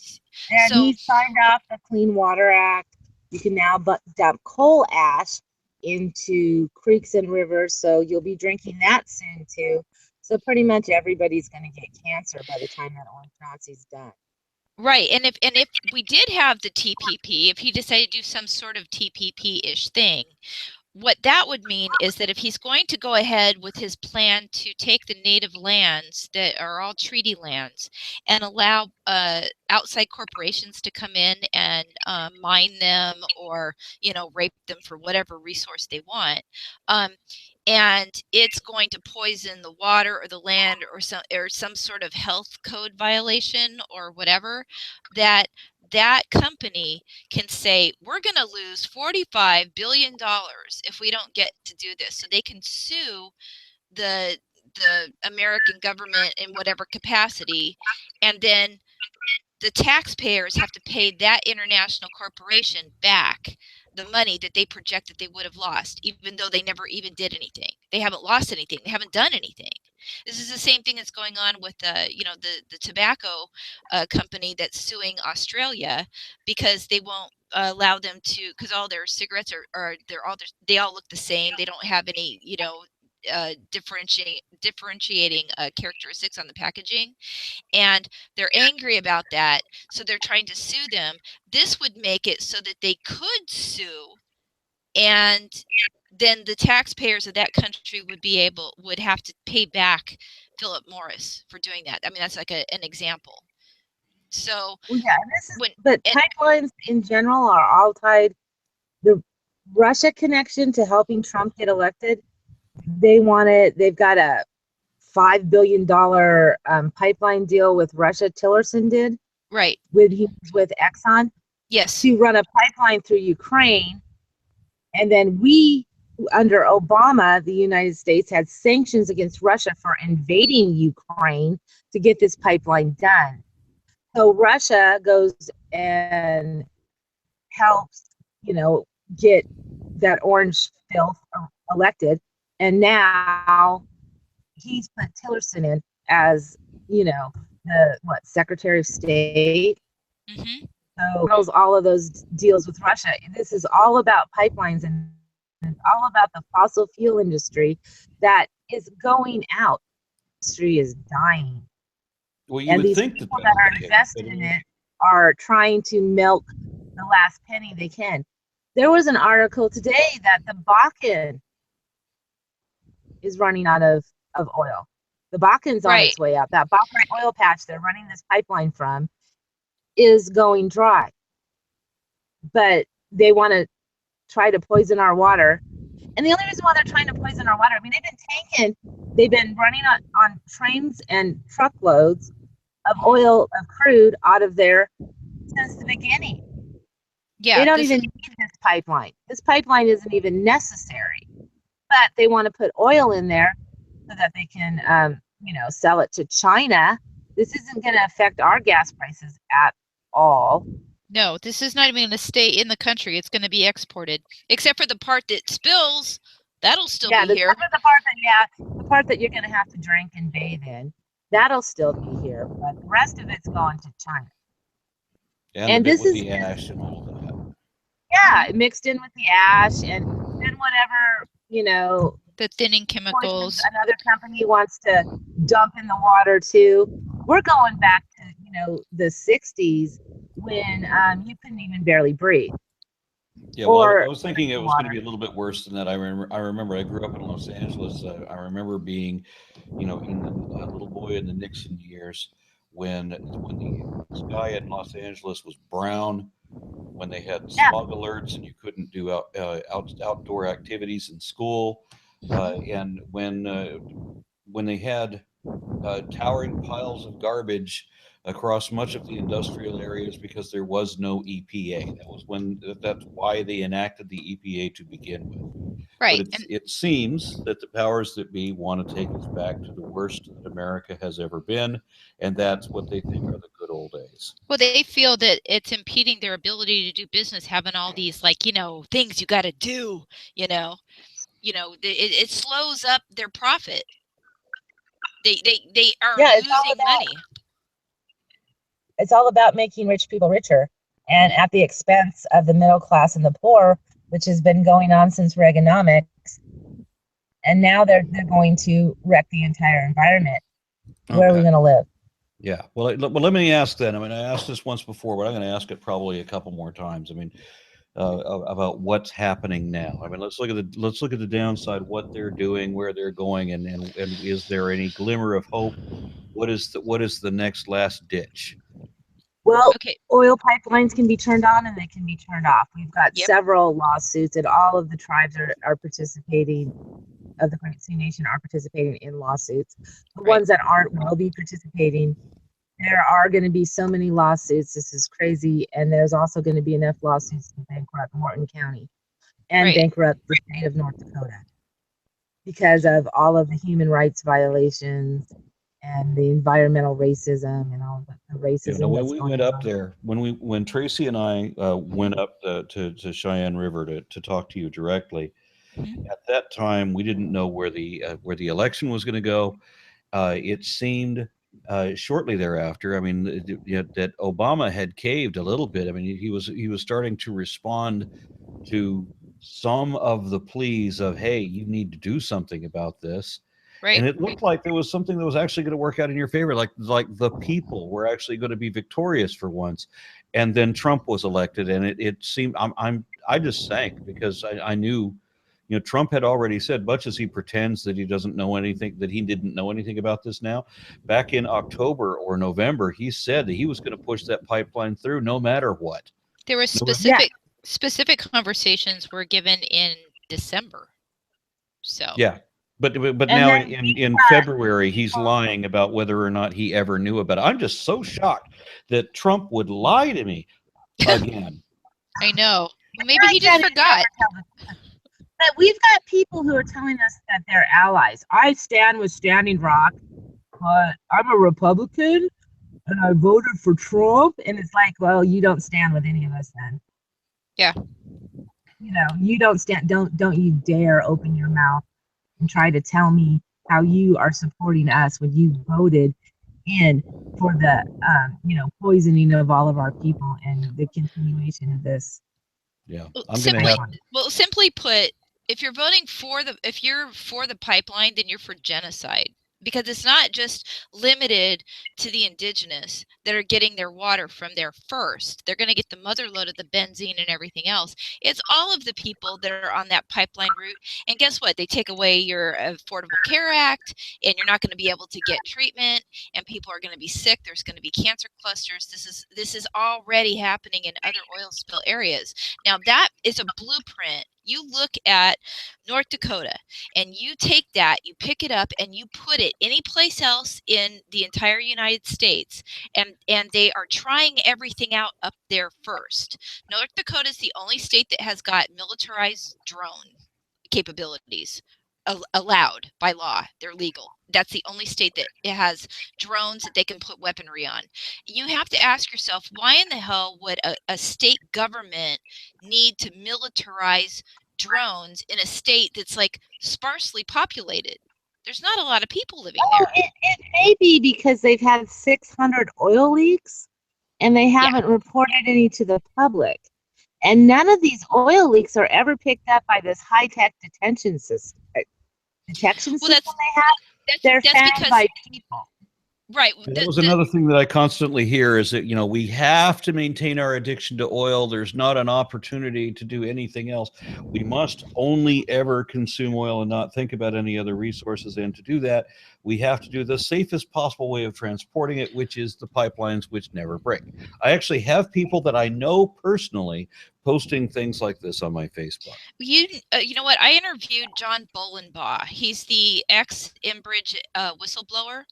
And So he signed off the Clean Water Act. You can now dump coal ash into creeks and rivers, so you'll be drinking that soon too. So pretty much everybody's going to get cancer by the time that Orange Nazi's done. right, and if we did have the TPP, if he decided to do some sort of TPP-ish thing, what that would mean is that if he's going to go ahead with his plan to take the native lands that are all treaty lands and allow outside corporations to come in and mine them or rape them for whatever resource they want, and it's going to poison the water or the land or some sort of health code violation or whatever, that company can say, we're going to lose $45 billion if we don't get to do this. So they can sue the American government in whatever capacity, and then the taxpayers have to pay that international corporation back the money that they project that they would have lost, even though they never even did anything. They haven't lost anything. They haven't done anything. This is the same thing that's going on with the tobacco company that's suing Australia because they won't allow them to, because all their cigarettes they all look the same. They don't have any differentiating characteristics on the packaging, and they're angry about that, so they're trying to sue them. This would make it so that they could sue, and then the taxpayers of that country would have to pay back Philip Morris for doing that. I mean, that's like an example. So pipelines in general are all tied. The Russia connection to helping Trump get elected, they've got a $5 billion pipeline deal with Russia. Tillerson did, right, with Exxon, yes, to run a pipeline through Ukraine. And then we, under Obama, the United States had sanctions against Russia for invading Ukraine to get this pipeline done. So Russia goes and helps, get that orange filth elected. And now he's put Tillerson in as, Secretary of State. mm-hmm. So all of those deals with Russia. This is all about pipelines and it's all about the fossil fuel industry that is going out. The industry is dying. Well, you would think people that are invested in it are trying to milk the last penny they can. There was an article today that the Bakken is running out of oil. The Bakken's on its way out. That Bakken oil patch they're running this pipeline from is going dry. But they want to try to poison our water. And the only reason why they're trying to poison our water, I mean, they've been running on trains and truckloads of oil, of crude out of there since the beginning. Yeah, they don't even need this pipeline. This pipeline isn't even necessary, but they want to put oil in there so that they can, sell it to China. This isn't going to affect our gas prices at all. No, this is not even going to stay in the country. It's going to be exported, except for the part that spills. That'll still be here. The part that you're going to have to drink and bathe in, that'll still be here, but the rest of it's going to China. And this is the ash and all that. Yeah, mixed in with the ash, and then whatever, the thinning chemicals another company wants to dump in the water too. We're going back to the 60s when you couldn't even barely breathe. Yeah, well, I was thinking it was going to be a little bit worse than that. I remember I grew up in Los Angeles. I remember being, in a little boy in the Nixon years when the sky in Los Angeles was brown, when they had smog alerts and you couldn't do outdoor activities in school, and when they had towering piles of garbage across much of the industrial areas because there was no EPA. That's why they enacted the EPA to begin with. Right. But it seems that the powers that be want to take us back to the worst that America has ever been, and that's what they think are the good old days. Well, they feel that it's impeding their ability to do business, having all these things you got to do. It slows up their profit. They are losing money. It's all about making rich people richer, and at the expense of the middle class and the poor, which has been going on since Reaganomics. And now they're going to wreck the entire environment. Where are we going to live? Yeah. Well, let me ask then. I mean, I asked this once before, but I'm going to ask it probably a couple more times. I mean, about what's happening now. I mean, let's look at the downside, what they're doing, where they're going, and is there any glimmer of hope? What is the next last ditch? Well, oil pipelines can be turned on and they can be turned off. We've got several lawsuits, and all of the tribes are participating, of the Great Sioux Nation are participating in lawsuits. The ones that aren't will be participating. There are going to be so many lawsuits. This is crazy. And there's also going to be enough lawsuits to bankrupt Morton County and bankrupt the state of North Dakota because of all of the human rights violations and the environmental racism and all the racism. When we went up there, when Tracy and I went up to Cheyenne River to talk to you directly, at that time we didn't know where the election was going to go. It seemed shortly thereafter, I mean, that Obama had caved a little bit. I mean, he was starting to respond to some of the pleas of, hey, you need to do something about this. Right. And it looked like there was something that was actually going to work out in your favor, like the people were actually going to be victorious for once. And then Trump was elected, and it seemed I just sank because I knew, Trump had already said, much as he pretends that he doesn't know anything, that he didn't know anything about this now. Back in October or November, he said that he was going to push that pipeline through no matter what. There were specific conversations were given in December. So yeah. But now in February, he's lying about whether or not he ever knew about it. I'm just so shocked that Trump would lie to me again. I know. Maybe he just forgot. But we've got people who are telling us that they're allies. I stand with Standing Rock, but I'm a Republican and I voted for Trump. And it's like, well, you don't stand with any of us then. Yeah. You don't stand. Don't you dare open your mouth and try to tell me how you are supporting us when you voted in for the poisoning of all of our people and the continuation of this. Yeah. Simply put, if you're for the pipeline, then you're for genocide. because it's not just limited to the indigenous that are getting their water from there first. They're going to get the mother load of the benzene and everything else. It's all of the people that are on that pipeline route. And guess what? They take away your Affordable Care Act, and you're not going to be able to get treatment, and people are going to be sick. There's going to be cancer clusters. This is already happening in other oil spill areas. Now, that is a blueprint. You look at North Dakota, and you take that, you pick it up, and you put it any place else in the entire United States, and they are trying everything out up there first. North Dakota is the only state that has got militarized drone capabilities allowed by law. They're legal. That's the only state that it has drones that they can put weaponry on. You have to ask yourself, why in the hell would a state government need to militarize drones in a state that's like sparsely populated? There's not a lot of people living there. It may be because they've had 600 oil leaks and they haven't reported any to the public. And none of these oil leaks are ever picked up by this high-tech detection system. They have. They're found because, by people. Right. That was another thing that I constantly hear is that, we have to maintain our addiction to oil. There's not an opportunity to do anything else. We must only ever consume oil and not think about any other resources. And to do that, we have to do the safest possible way of transporting it, which is the pipelines, which never break. I actually have people that I know personally posting things like this on my Facebook. You know what? I interviewed John Bolenbaugh. He's the ex-Enbridge whistleblower.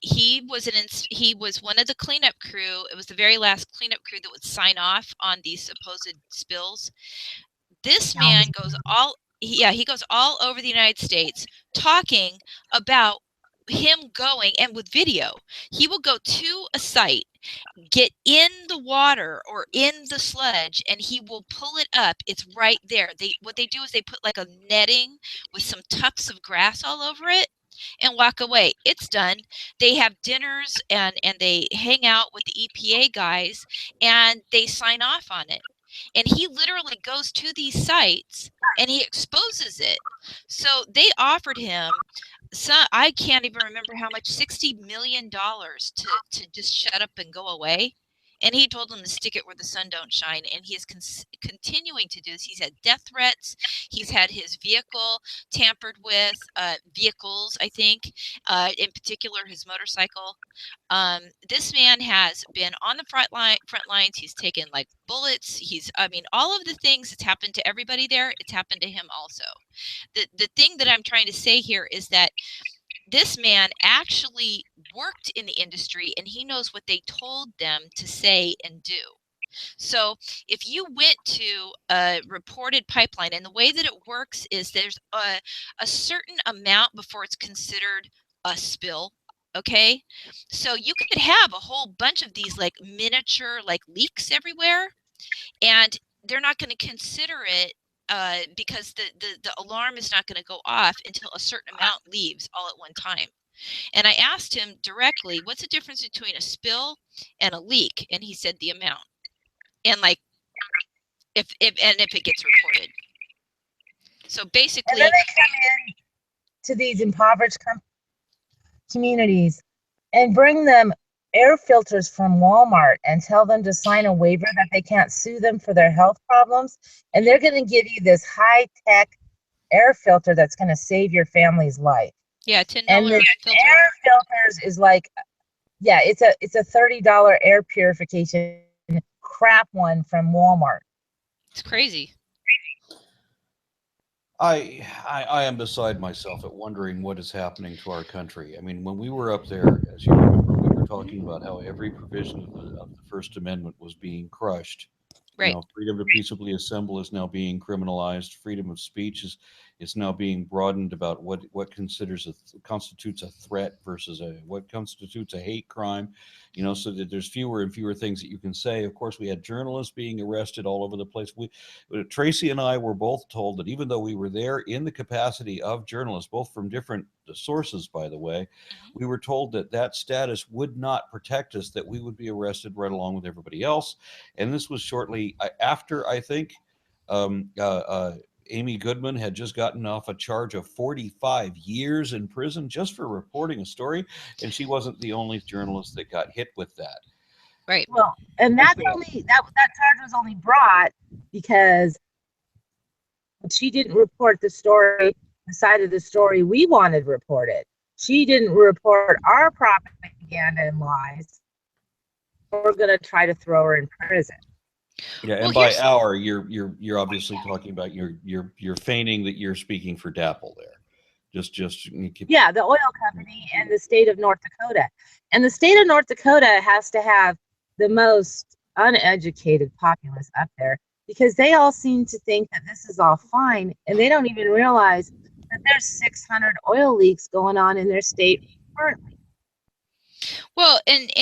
He was one of the cleanup crew. It was the very last cleanup crew that would sign off on these supposed spills. This man goes he goes all over the United States talking about him going, and with video, he will go to a site, get in the water or in the sludge, and he will pull it up. It's right there. What they do is they put like a netting with some tufts of grass all over it and walk away. It's done. They have dinners and they hang out with the EPA guys and they sign off on it. And he literally goes to these sites and he exposes it. So they offered him I can't even remember how much, $60 million to just shut up and go away. And he told them to stick it where the sun don't shine. And he is continuing to do this. He's had death threats. He's had his vehicle tampered with, vehicles, I think, in particular his motorcycle. This man has been on the front lines. He's taken like bullets. All of the things that's happened to everybody there, it's happened to him also. The thing that I'm trying to say here is that this man actually worked in the industry and he knows what they told them to say and do. So if you went to a reported pipeline, and the way that it works is there's a certain amount before it's considered a spill. Okay, so you could have a whole bunch of these like miniature like leaks everywhere, and they're not going to consider it because the alarm is not going to go off until a certain amount leaves all at one time. And I asked him directly, what's the difference between a spill and a leak? And he said the amount. And like if it gets reported. So basically, and then they come in to these impoverished communities and bring them air filters from Walmart and tell them to sign a waiver that they can't sue them for their health problems. And they're going to give you this high-tech air filter that's going to save your family's life. Yeah, $10 and the filter. Air filters is like, yeah, it's a $30 air purification crap one from Walmart. It's crazy. I am beside myself at wondering what is happening to our country. I mean, when we were up there, as you remember, we were talking about how every provision of the First Amendment was being crushed. Right. You know, freedom to peaceably assemble is now being criminalized. Freedom of speech is now being broadened about what constitutes a threat versus what constitutes a hate crime. You know, so that there's fewer and fewer things that you can say. Of course, we had journalists being arrested all over the place. Tracy and I were both told that even though we were there in the capacity of journalists, both from different sources, by the way, we were told that status would not protect us, that we would be arrested right along with everybody else. And this was shortly after, I think, Amy Goodman had just gotten off a charge of 45 years in prison just for reporting a story, and she wasn't the only journalist that got hit with that. Right. Well, and that's only that charge was only brought because she didn't report the story, the side of the story we wanted reported. She didn't report our propaganda and lies. We're going to try to throw her in prison. Yeah, and Well, by here's- our, you're obviously talking about you're feigning that you're speaking for DAPL there. Yeah, the oil company and the state of North Dakota. And the state of North Dakota has to have the most uneducated populace up there because they all seem to think that this is all fine, and they don't even realize that there's 600 oil leaks going on in their state currently. Well, and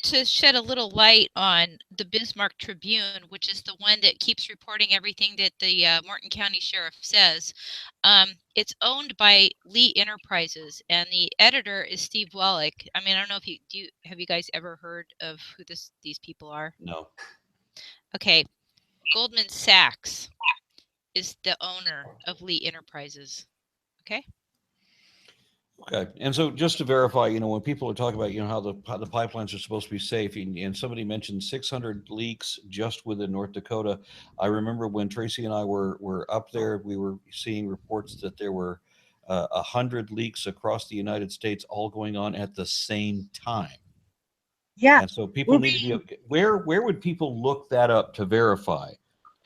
to shed a little light on the Bismarck Tribune, which is the one that keeps reporting everything that the Morton County Sheriff says, it's owned by Lee Enterprises, and the editor is Steve Wallach. I mean, I don't know if have you guys ever heard of who these people are? No. Okay, Goldman Sachs is the owner of Lee Enterprises. Okay. Okay, and so just to verify, when people are talking about, how the pipelines are supposed to be safe, and somebody mentioned 600 leaks just within North Dakota. I remember when Tracy and I were up there, we were seeing reports that there were 100 leaks across the United States, all going on at the same time. Yeah. And so people need to be, where would people look that up to verify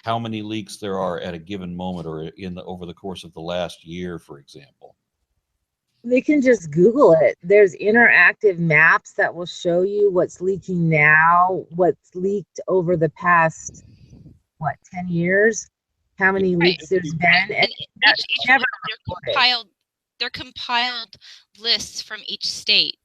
how many leaks there are at a given moment or over the course of the last year, for example? They can just Google it. There's interactive maps that will show you what's leaking now, what's leaked over the past, 10 years, how many leaks there's been. And they're compiled lists from each state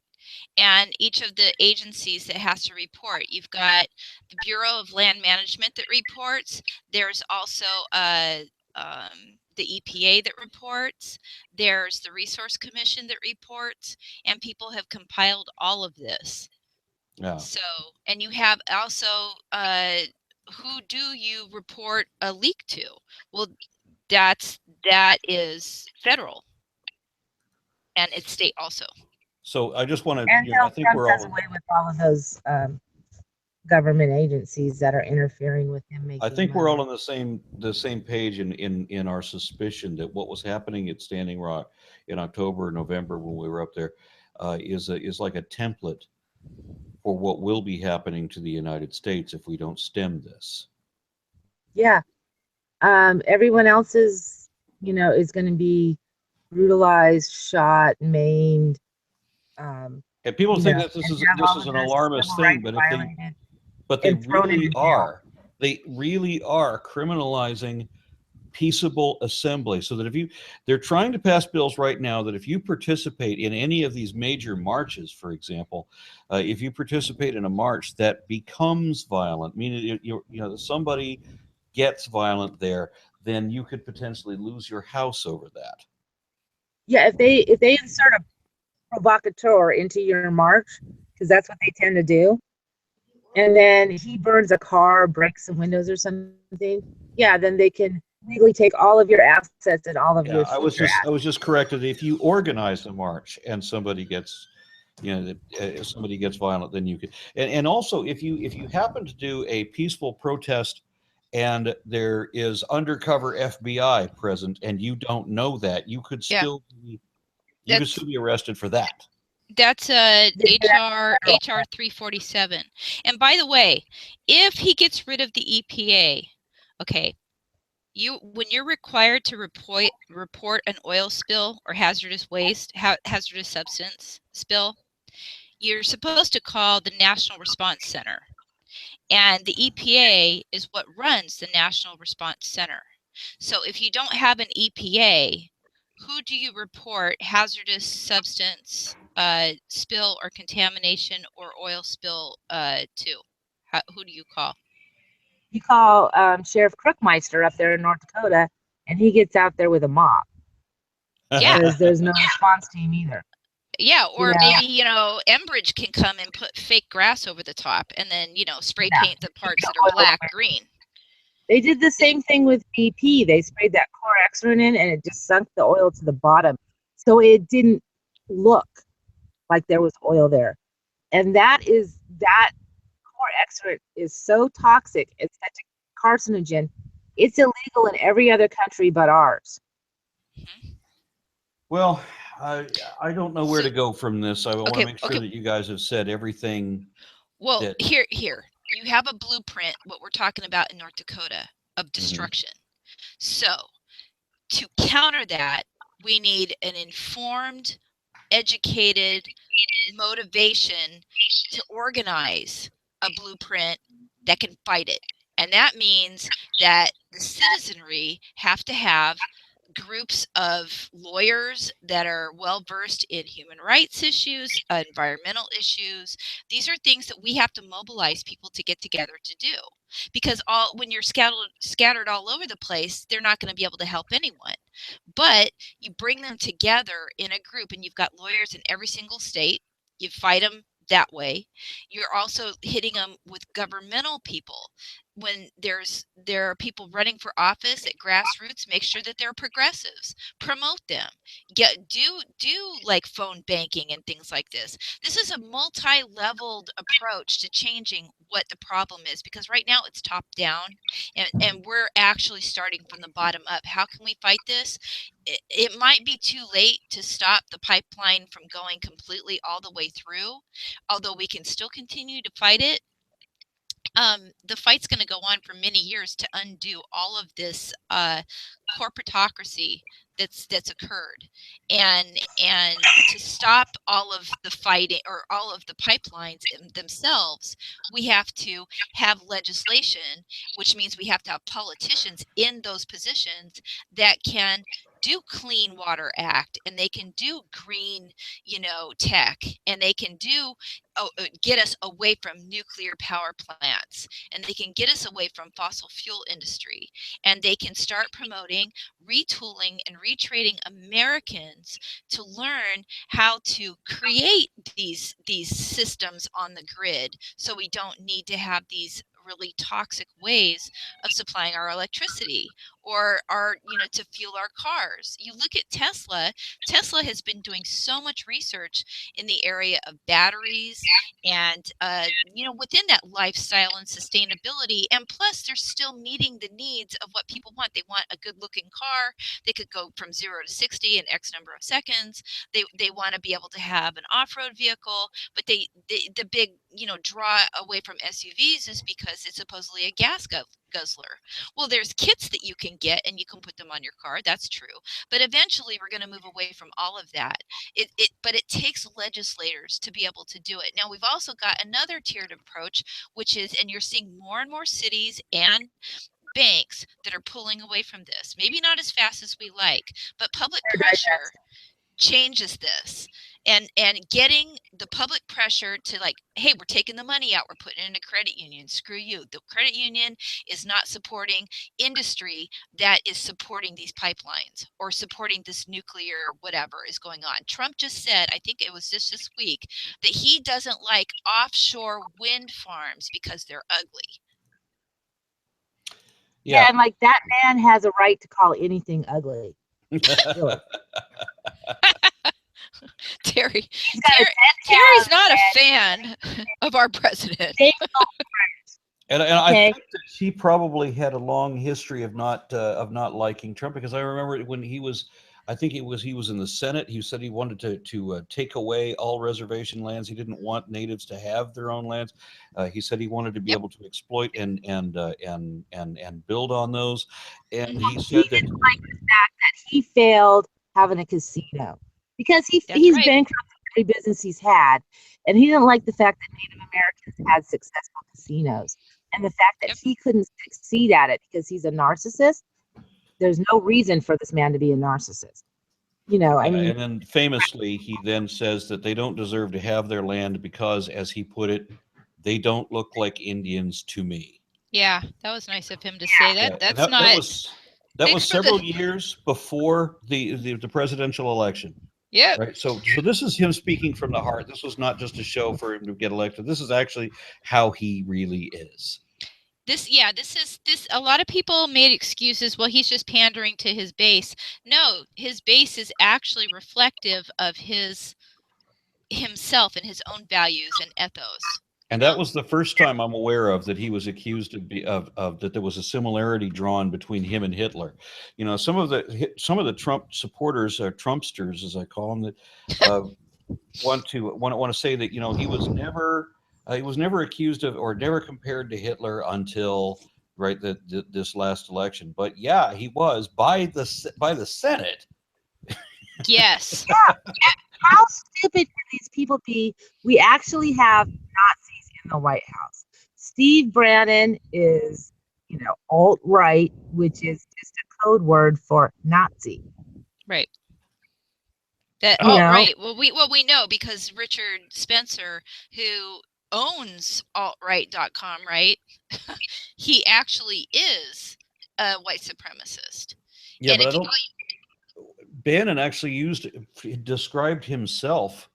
and each of the agencies that has to report. You've got the Bureau of Land Management that reports. There's also the EPA that reports. There's the Resource Commission that reports, and people have compiled all of this. Yeah. So, and you have also who do you report a leak to? Well, that is federal, and it's state also. So I just want to. And I think Trump we're does all away with all of those government agencies that are interfering with him making I think we're money. all on the same page in our suspicion that what was happening at Standing Rock in October, November when we were up there is like a template for what will be happening to the United States if we don't stem this. Yeah. Everyone else is going to be brutalized, shot, maimed. And people think that this is an alarmist thing, but they really are. They really are criminalizing peaceable assembly, so that they're trying to pass bills right now that if you participate in any of these major marches, for example, if you participate in a march that becomes violent, meaning somebody gets violent there, then you could potentially lose your house over that. Yeah, if they insert a provocateur into your march, because that's what they tend to do, and then he burns a car, breaks some windows or something, yeah, then they can legally take all of your assets and all of your. I was just corrected. If you organize a march and somebody gets, if somebody gets violent, then you could. And also, if you happen to do a peaceful protest and there is undercover FBI present and you don't know that, you could still be arrested for that. That's HR 347. And by the way, if he gets rid of the EPA, okay, when you're required to report an oil spill or hazardous waste, hazardous substance spill, you're supposed to call the National Response Center. And the EPA is what runs the National Response Center. So if you don't have an EPA, who do you report hazardous substance spill or contamination or oil spill to? Who do you call? You call Sheriff Crookmeister up there in North Dakota, and he gets out there with a mop. Yeah. Because there's no response team either. Yeah, or maybe, Enbridge can come and put fake grass over the top and then, spray paint the parts that are black green. They did the same thing with BP. They sprayed that chlorhexidine in, and it just sunk the oil to the bottom, so it didn't look like there was oil there. And that chlorhexidine is so toxic. It's such a carcinogen. It's illegal in every other country but ours. Well, I don't know where to go from this. I want to make sure that you guys have said everything. Well, here, you have a blueprint, what we're talking about in North Dakota, of destruction. So to counter that, we need an informed, educated motivation to organize a blueprint that can fight it. And that means that the citizenry have to have groups of lawyers that are well versed in human rights issues, environmental issues. These are things that we have to mobilize people to get together to do, because when you're scattered all over the place, they're not going to be able to help anyone. But you bring them together in a group, and you've got lawyers in every single state. You fight them that way. You're also hitting them with governmental people. When there are people running for office at grassroots, make sure that they're progressives, promote them, do like phone banking and things like this. This is a multi-leveled approach to changing what the problem is, because right now it's top down, and we're actually starting from the bottom up. How can we fight this? It might be too late to stop the pipeline from going completely all the way through, although we can still continue to fight it. The fight's going to go on for many years to undo all of this corporatocracy that's occurred, and to stop all of the fighting or all of the pipelines themselves. We have to have legislation, which means we have to have politicians in those positions that can do Clean Water Act, and they can do green, tech, and they can do get us away from nuclear power plants, and they can get us away from fossil fuel industry, and they can start promoting retooling and retraining Americans to learn how to create these systems on the grid, so we don't need to have these really toxic ways of supplying our electricity or to fuel our cars. You look at Tesla has been doing so much research in the area of batteries and within that lifestyle and sustainability, and plus they're still meeting the needs of what people want. They want a good looking car. They could go from 0 to 60 in X number of seconds. They want to be able to have an off-road vehicle, but the big draw away from SUVs is because it's supposedly a gas guzzler. Well, there's kits that you can get and you can put them on your car. That's true. But eventually we're going to move away from all of that. But it takes legislators to be able to do it. Now, we've also got another tiered approach, which is, and you're seeing more and more cities and banks that are pulling away from this. Maybe not as fast as we like, but public pressure changes this. And getting the public pressure to like, hey, we're taking the money out, we're putting it in a credit union. Screw you. The credit union is not supporting industry that is supporting these pipelines or supporting this nuclear whatever is going on. Trump just said, I think it was just this week, that he doesn't like offshore wind farms because they're ugly. Yeah, and like that man has a right to call anything ugly. Really. Terry's not a fan of our president. And I think that she probably had a long history of not liking Trump, because I remember when he was in the Senate, he said he wanted to take away all reservation lands. He didn't want natives to have their own lands. He said he wanted to be able to exploit and build on those. And he said that, didn't like the fact that he failed having a casino, because he's bankrupted every business he's had, and he didn't like the fact that Native Americans had successful casinos, and the fact that he couldn't succeed at it because he's a narcissist. There's no reason for this man to be a narcissist. I mean. And then famously, he then says that they don't deserve to have their land because, as he put it, they don't look like Indians to me. Yeah, that was nice of him to say that. That was several years before the presidential election. Yeah. Right. So this is him speaking from the heart. This was not just a show for him to get elected. This is actually how he really is. This a lot of people made excuses. Well, he's just pandering to his base. No, his base is actually reflective of himself and his own values and ethos. And that was the first time I'm aware of that he was accused of that there was a similarity drawn between him and Hitler. You know, some of the Trump supporters, or Trumpsters as I call them, that want to say that, you know, he was never accused of or never compared to Hitler until this last election. But yeah, he was by the Senate. Yes. How stupid can these people be? We actually have Nazis in the White House. Steve Bannon is, you know, alt-right, which is just a code word for Nazi. Right. That You know? alt-right. Well, we know because Richard Spencer, who owns altright.com, right? He actually is a white supremacist. Yeah, and but if I don't. Bannon actually described himself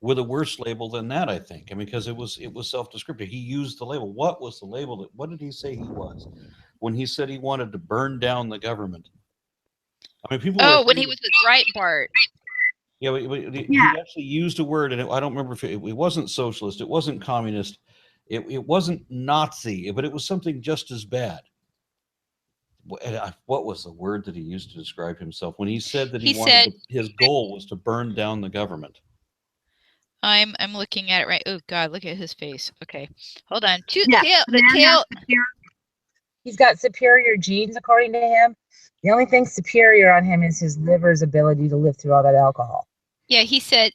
with a worse label than that, I think. I mean, because it was self-descriptive. He used the label. What was the label? What did he say he was when he said he wanted to burn down the government? I mean, people were when he was with Breitbart. Yeah, he actually used a word, and I don't remember if it wasn't socialist, it wasn't communist, it wasn't Nazi, but it was something just as bad. What was the word that he used to describe himself when he said that his goal was to burn down the government? I'm looking at it right. Oh God, look at his face. Okay, hold on. He's got superior genes, according to him. The only thing superior on him is his liver's ability to live through all that alcohol. Yeah, he said,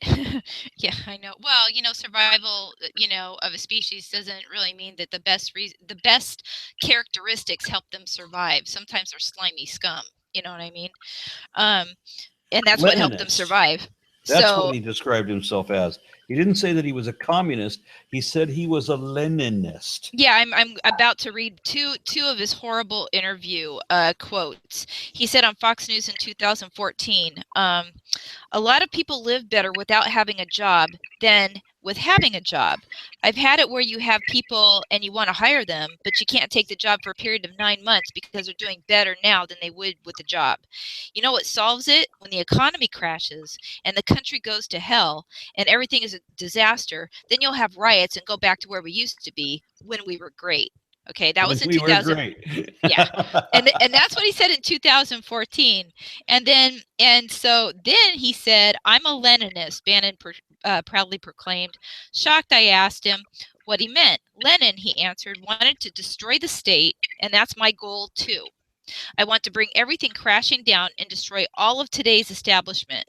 yeah, I know. Well, you know, survival, you know, of a species doesn't really mean that the best characteristics help them survive. Sometimes they're slimy scum. You know what I mean? And that's what helped them survive. That's what he described himself as. He didn't say that he was a communist. He said he was a Leninist. Yeah, I'm about to read two of his horrible interview quotes. He said on Fox News in 2014, a lot of people live better without having a job than with having a job. I've had it where you have people and you want to hire them, but you can't take the job for a period of 9 months because they're doing better now than they would with a job. You know what solves it? When the economy crashes and the country goes to hell and everything is a disaster, then you'll have riots and go back to where we used to be when we were great. Okay, that was in 2000. Yeah, and that's what he said in 2014. And so then he said, "I'm a Leninist." Bannon proudly proclaimed. Shocked, I asked him what he meant. Lenin, he answered, wanted to destroy the state, and that's my goal too. I want to bring everything crashing down and destroy all of today's establishment.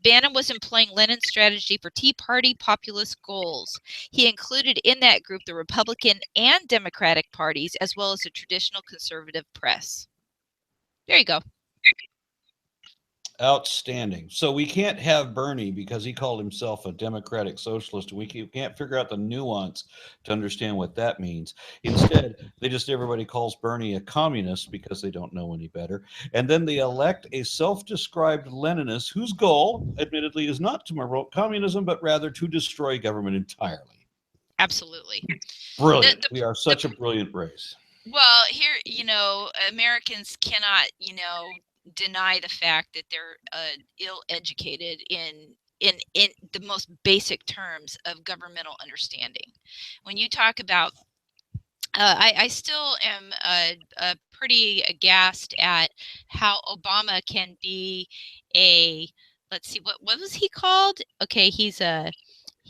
Bannon was employing Lenin's strategy for Tea Party populist goals. He included in that group the Republican and Democratic parties, as well as the traditional conservative press. There you go. Outstanding. So we can't have Bernie because he called himself a democratic socialist. We can't figure out the nuance to understand what that means. Instead, everybody calls Bernie a communist because they don't know any better. And then they elect a self-described Leninist whose goal, admittedly, is not to promote communism, but rather to destroy government entirely. Absolutely. Brilliant. We are such a brilliant race. Well, here, you know, Americans cannot, you know, deny the fact that they're ill-educated in the most basic terms of governmental understanding. When you talk about, I still am pretty aghast at how Obama can be let's see, what was he called? Okay, he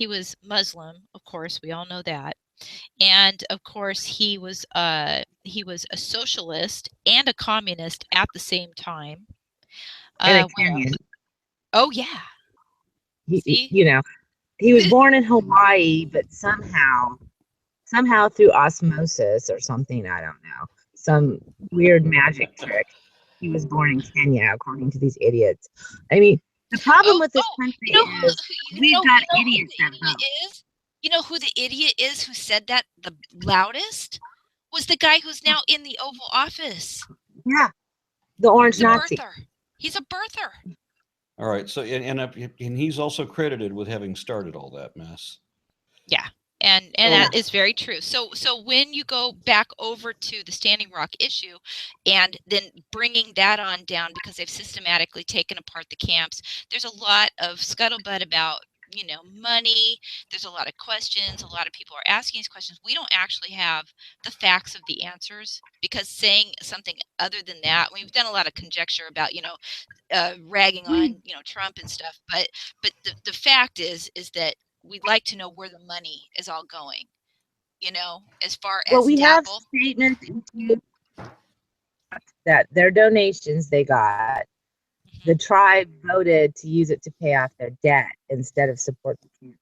was Muslim, of course, we all know that. And of course, he was a socialist and a communist at the same time. And a Kenyan. Oh yeah. You know, he was born in Hawaii, but somehow through osmosis or something, I don't know, some weird magic trick, he was born in Kenya, according to these idiots. I mean, the problem with this country is we've got idiots that vote. You know who the idiot is who said that the loudest? Was the guy who's now in the Oval Office. Yeah, the orange Nazi. Birther. He's a birther. All right, so and he's also credited with having started all that mess. Yeah. And that is very true. So when you go back over to the Standing Rock issue and then bringing that on down, because they've systematically taken apart the camps, there's a lot of scuttlebutt about, you know, money. There's a lot of questions. A lot of people are asking these questions. We don't actually have the facts of the answers, because saying something other than that, we've done a lot of conjecture about, you know, ragging on, you know, Trump and stuff. But the fact is that we'd like to know where the money is all going, you know, as far as Well, we have DAPL. statements that their donations they got, the tribe voted to use it to pay off their debt instead of support the camp.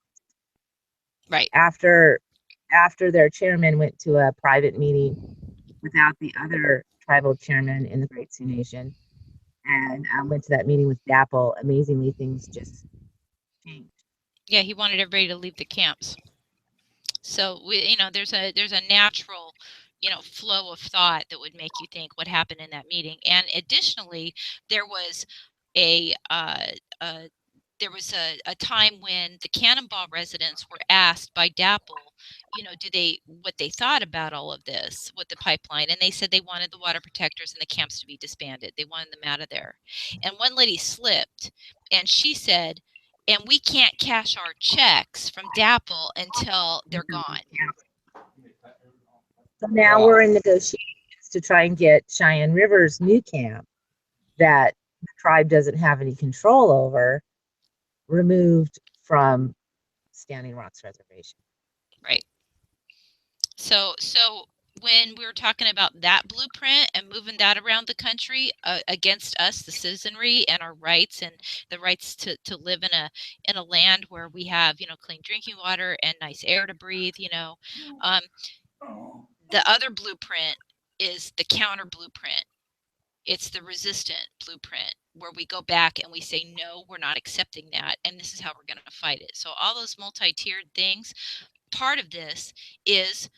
Right. After their chairman went to a private meeting without the other tribal chairman in the Great Sioux Nation, and went to that meeting with DAPL, amazingly things just changed. Yeah, he wanted everybody to leave the camps. So we, you know, there's a natural, you know, flow of thought that would make you think what happened in that meeting. And additionally, there was a there was a time when the Cannonball residents were asked by DAPL, you know, what they thought about all of this with the pipeline, and they said they wanted the water protectors and the camps to be disbanded. They wanted them out of there. And one lady slipped, and she said, and we can't cash our checks from DAPL until they're gone. So now we're in negotiations to try and get Cheyenne River's new camp that the tribe doesn't have any control over removed from Standing Rock's reservation. Right. So when we were talking about that blueprint and moving that around the country against us, the citizenry, and our rights, and the rights to live in a land where we have, you know, clean drinking water and nice air to breathe, you know, the other blueprint is the counter blueprint. It's the resistant blueprint, where we go back and we say, no, we're not accepting that, and this is how we're going to fight it. So all those multi-tiered things, part of this is,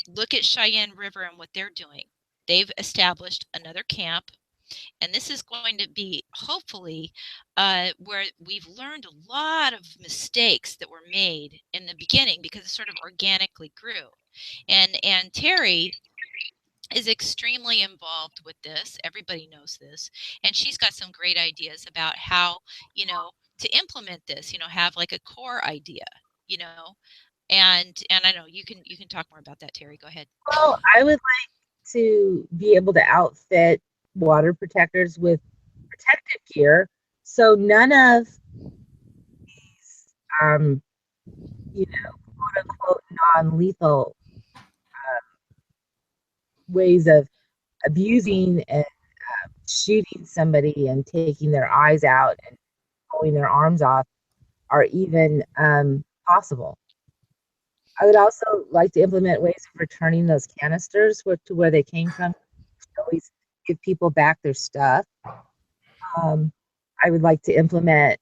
look at Cheyenne River and what they're doing. They've established another camp, and this is going to be hopefully where we've learned a lot of mistakes that were made in the beginning, because it sort of organically grew. And Terri is extremely involved with this. Everybody knows this, and she's got some great ideas about how, you know, to implement this. You know, have like a core idea, you know. And I know you can talk more about that, Terri. Go ahead. Well, I would like to be able to outfit water protectors with protective gear, so none of these, you know, quote unquote non-lethal ways of abusing and shooting somebody and taking their eyes out and pulling their arms off are even possible. I would also like to implement ways of returning those canisters to where they came from. Always give people back their stuff. I would like to implement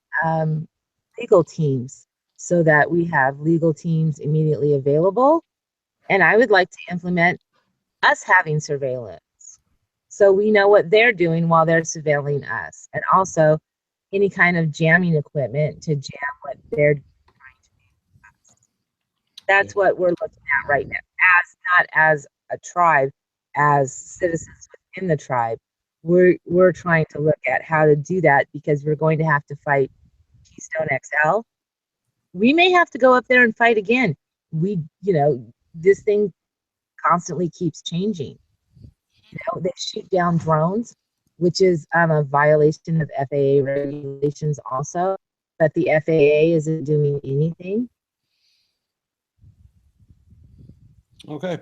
legal teams so that we have legal teams immediately available. And I would like to implement us having surveillance, so we know what they're doing while they're surveilling us, and also any kind of jamming equipment to jam what they're trying to do. That's what we're looking at right now, as not as a tribe, as citizens within the tribe. We're trying to look at how to do that, because we're going to have to fight Keystone XL. We may have to go up there and fight again. You know, this thing constantly keeps changing. You know, they shoot down drones, which is a violation of FAA regulations also, but the FAA isn't doing anything. Okay.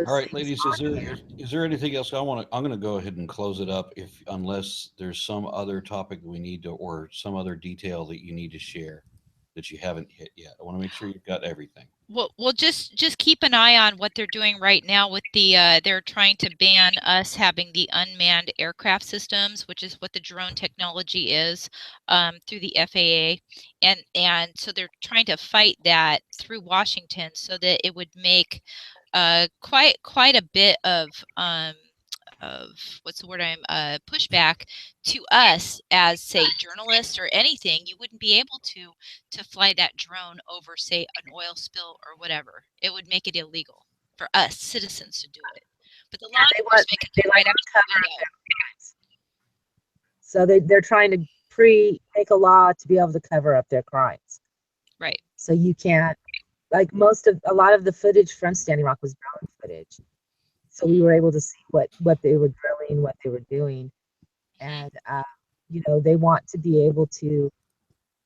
All right, ladies, is there anything else I'm going to go ahead and close it up, unless there's some other topic we need to, or some other detail that you need to share that you haven't hit yet. I want to make sure you've got everything. Well, just keep an eye on what they're doing right now with the they're trying to ban us having the unmanned aircraft systems, which is what the drone technology is, through the FAA, and so they're trying to fight that through Washington, so that it would make quite a bit of what's the word pushback to us as, say, journalists or anything. You wouldn't be able to fly that drone over, say, an oil spill or whatever. It would make it illegal for us citizens to do it. But the law enforcement can come right up to the window. So they're trying to make a law to be able to cover up their crimes. Right. So you can't, like a lot of the footage from Standing Rock was drone footage. So we were able to see what they were drilling, what they were doing. And, they want to be able to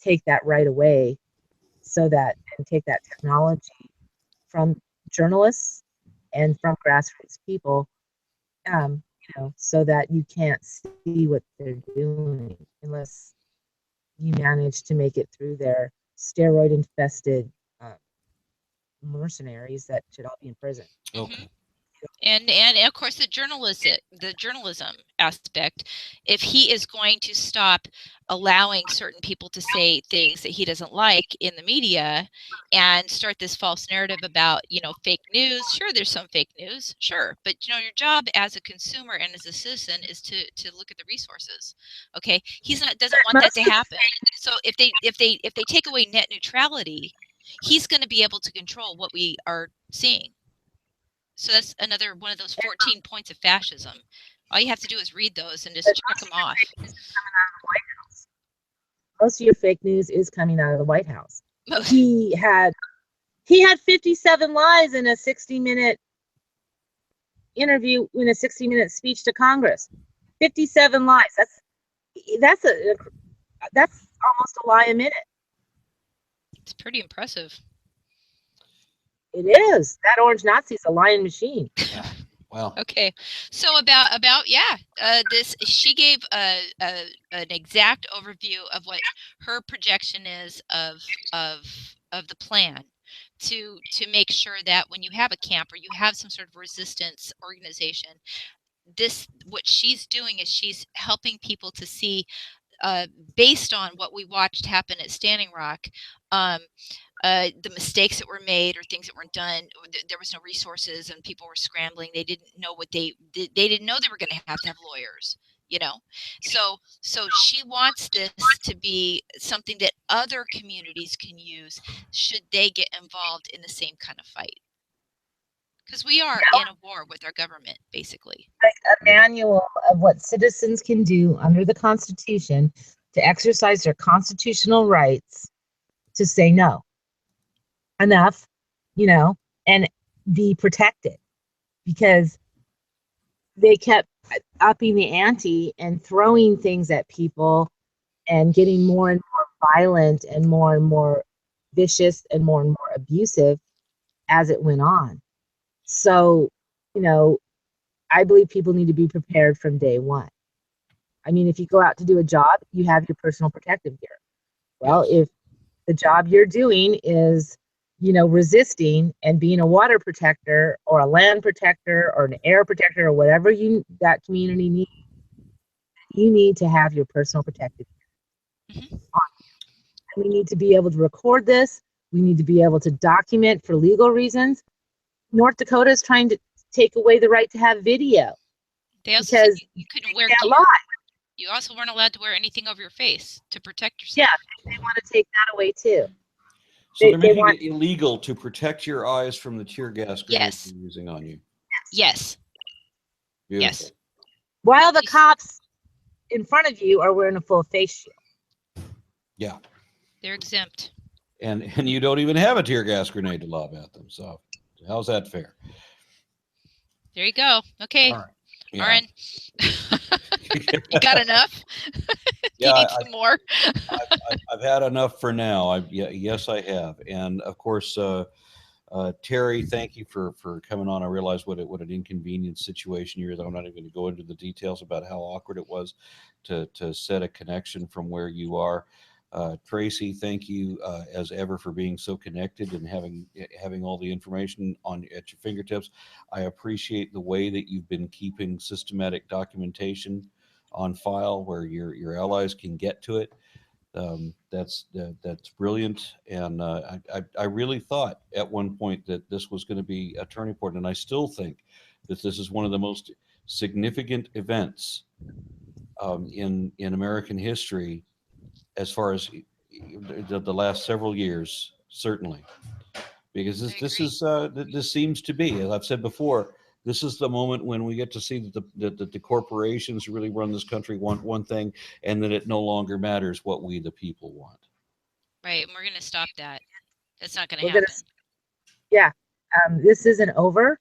take that right away and take that technology from journalists and from grassroots people, so that you can't see what they're doing unless you manage to make it through their steroid-infested mercenaries that should all be in prison. Okay. And of course the journalism aspect, if he is going to stop allowing certain people to say things that he doesn't like in the media and start this false narrative about, fake news. Sure, there's some fake news, sure, but your job as a consumer and as a citizen is to look at the resources. Okay, doesn't want that to happen. So if they take away net neutrality, he's going to be able to control what we are seeing. So that's another one of those 14 points of fascism. All you have to do is read those and just check them off. Most of your fake news is coming out of the White House. He had 57 lies in a 60-minute interview, in a 60-minute speech to Congress. 57 lies. That's almost a lie a minute. It's pretty impressive. It is. That orange Nazi's a lying machine. Yeah. Wow. Okay. So about this, she gave an exact overview of what her projection is of the plan to make sure that when you have a camp or you have some sort of resistance organization, what she's doing is she's helping people to see, based on what we watched happen at Standing Rock, the mistakes that were made or things that weren't done. There was no resources and people were scrambling. They didn't know they didn't know they were going to have lawyers, so she wants this to be something that other communities can use should they get involved in the same kind of fight, because we are in a war with our government, basically. Like a manual of what citizens can do under the Constitution to exercise their constitutional rights to say no. Enough, and be protected, because they kept upping the ante and throwing things at people and getting more and more violent and more vicious and more abusive as it went on. So, I believe people need to be prepared from day one. I mean, if you go out to do a job, you have your personal protective gear. Well, if the job you're doing is resisting and being a water protector or a land protector or an air protector or whatever that community needs, you need to have your personal protective gear on you. We need to be able to record this. We need to be able to document for legal reasons. North Dakota is trying to take away the right to have video. They also because you couldn't wear gear. You also weren't allowed to wear anything over your face to protect yourself. Yeah, they want to take that away too. So they're making it illegal to protect your eyes from the tear gas grenades they're using on you. Yes. Beautiful. Yes. While the cops in front of you are wearing a full face shield. Yeah. They're exempt. And you don't even have a tear gas grenade to lob at them. So how's that fair? There you go. Okay. All right. Yeah. Aaron, you got enough? Yeah, you need some more? I've had enough for now. Yes, I have. And of course, Terri, thank you for coming on. I realize what an inconvenient situation you're in. I'm not even going to go into the details about how awkward it was to set a connection from where you are. Tracy, thank you as ever for being so connected and having all the information at your fingertips. I appreciate the way that you've been keeping systematic documentation on file where your allies can get to it. That's brilliant, and I really thought at one point that this was going to be a turning point, and I still think that this is one of the most significant events in American history, as far as the last several years, certainly, because this seems to be, as I've said before, this is the moment when we get to see that the corporations who really run this country want one thing, and that it no longer matters what we the people want. Right, and we're going to stop that. That's not going to We're happen. Yeah, this isn't over.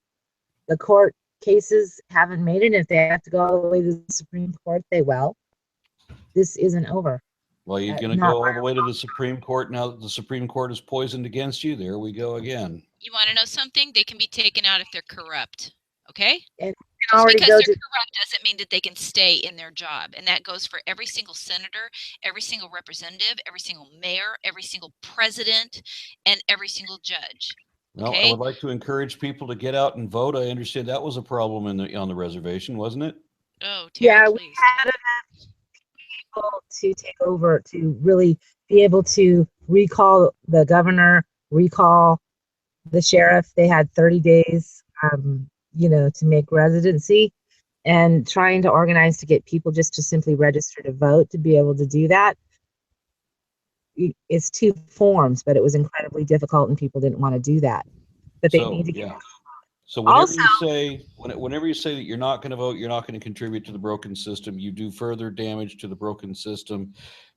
The court cases haven't made it. If they have to go all the way to the Supreme Court, they will. This isn't over. Well, you're going to go all the way to the Supreme Court now that the Supreme Court is poisoned against you. There we go again. You want to know something? They can be taken out if they're corrupt. Okay? And just because they're corrupt doesn't mean that they can stay in their job. And that goes for every single senator, every single representative, every single mayor, every single president, and every single judge. Well, I would like to encourage people to get out and vote. I understand that was a problem on the reservation, wasn't it? Oh, Terri, yeah, please. We had enough people to take over to really be able to recall the governor, recall the sheriff. They had 30 days, to make residency, and trying to organize to get people just to simply register to vote to be able to do that. It's 2 forms, but it was incredibly difficult, and people didn't want to do that. But they need to get. So whenever you say that you're not going to vote, you're not going to contribute to the broken system, you do further damage to the broken system,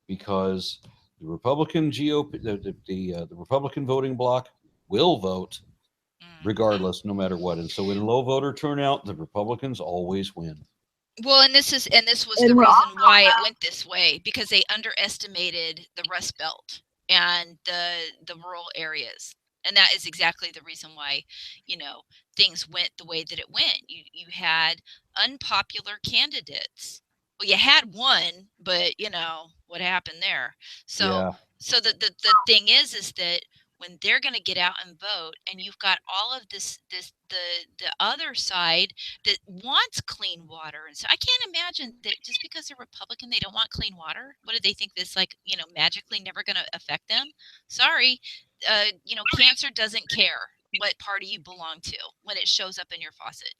because the Republican GOP, the Republican voting bloc will vote regardless, no matter what. And so in low voter turnout, the Republicans always win. Well, and this was the reason why it went this way, because they underestimated the Rust Belt and the rural areas. And that is exactly the reason why, things went the way that it went. You had unpopular candidates. Well, you had one, but what happened there. So the thing is that when they're going to get out and vote, and you've got all of the other side that wants clean water, and so I can't imagine that just because they're Republican they don't want clean water. What do they think, this magically never going to affect them? Sorry, cancer doesn't care what party you belong to when it shows up in your faucet.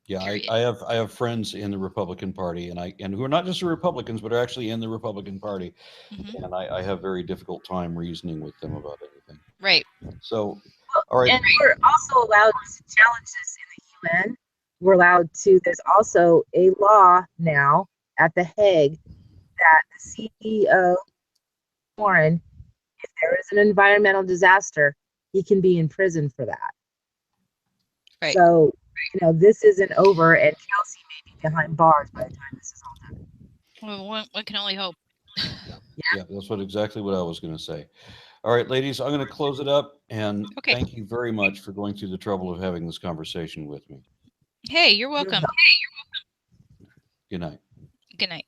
Yeah, I have friends in the Republican Party, and who are not just the Republicans, but are actually in the Republican Party, and I have very difficult time reasoning with them about anything. Right. So, all right. And we're also allowed to challenge this in the UN. We're allowed to. There's also a law now at The Hague that the CEO, Warren, if there is an environmental disaster, he can be in prison for that. Right. So, this isn't over, and Kelsey may be behind bars by the time this is all done. Well, one can only hope. Yeah, that's exactly what I was going to say. All right, ladies, I'm going to close it up, and thank you very much for going through the trouble of having this conversation with me. Hey, you're welcome. Good night. Good night.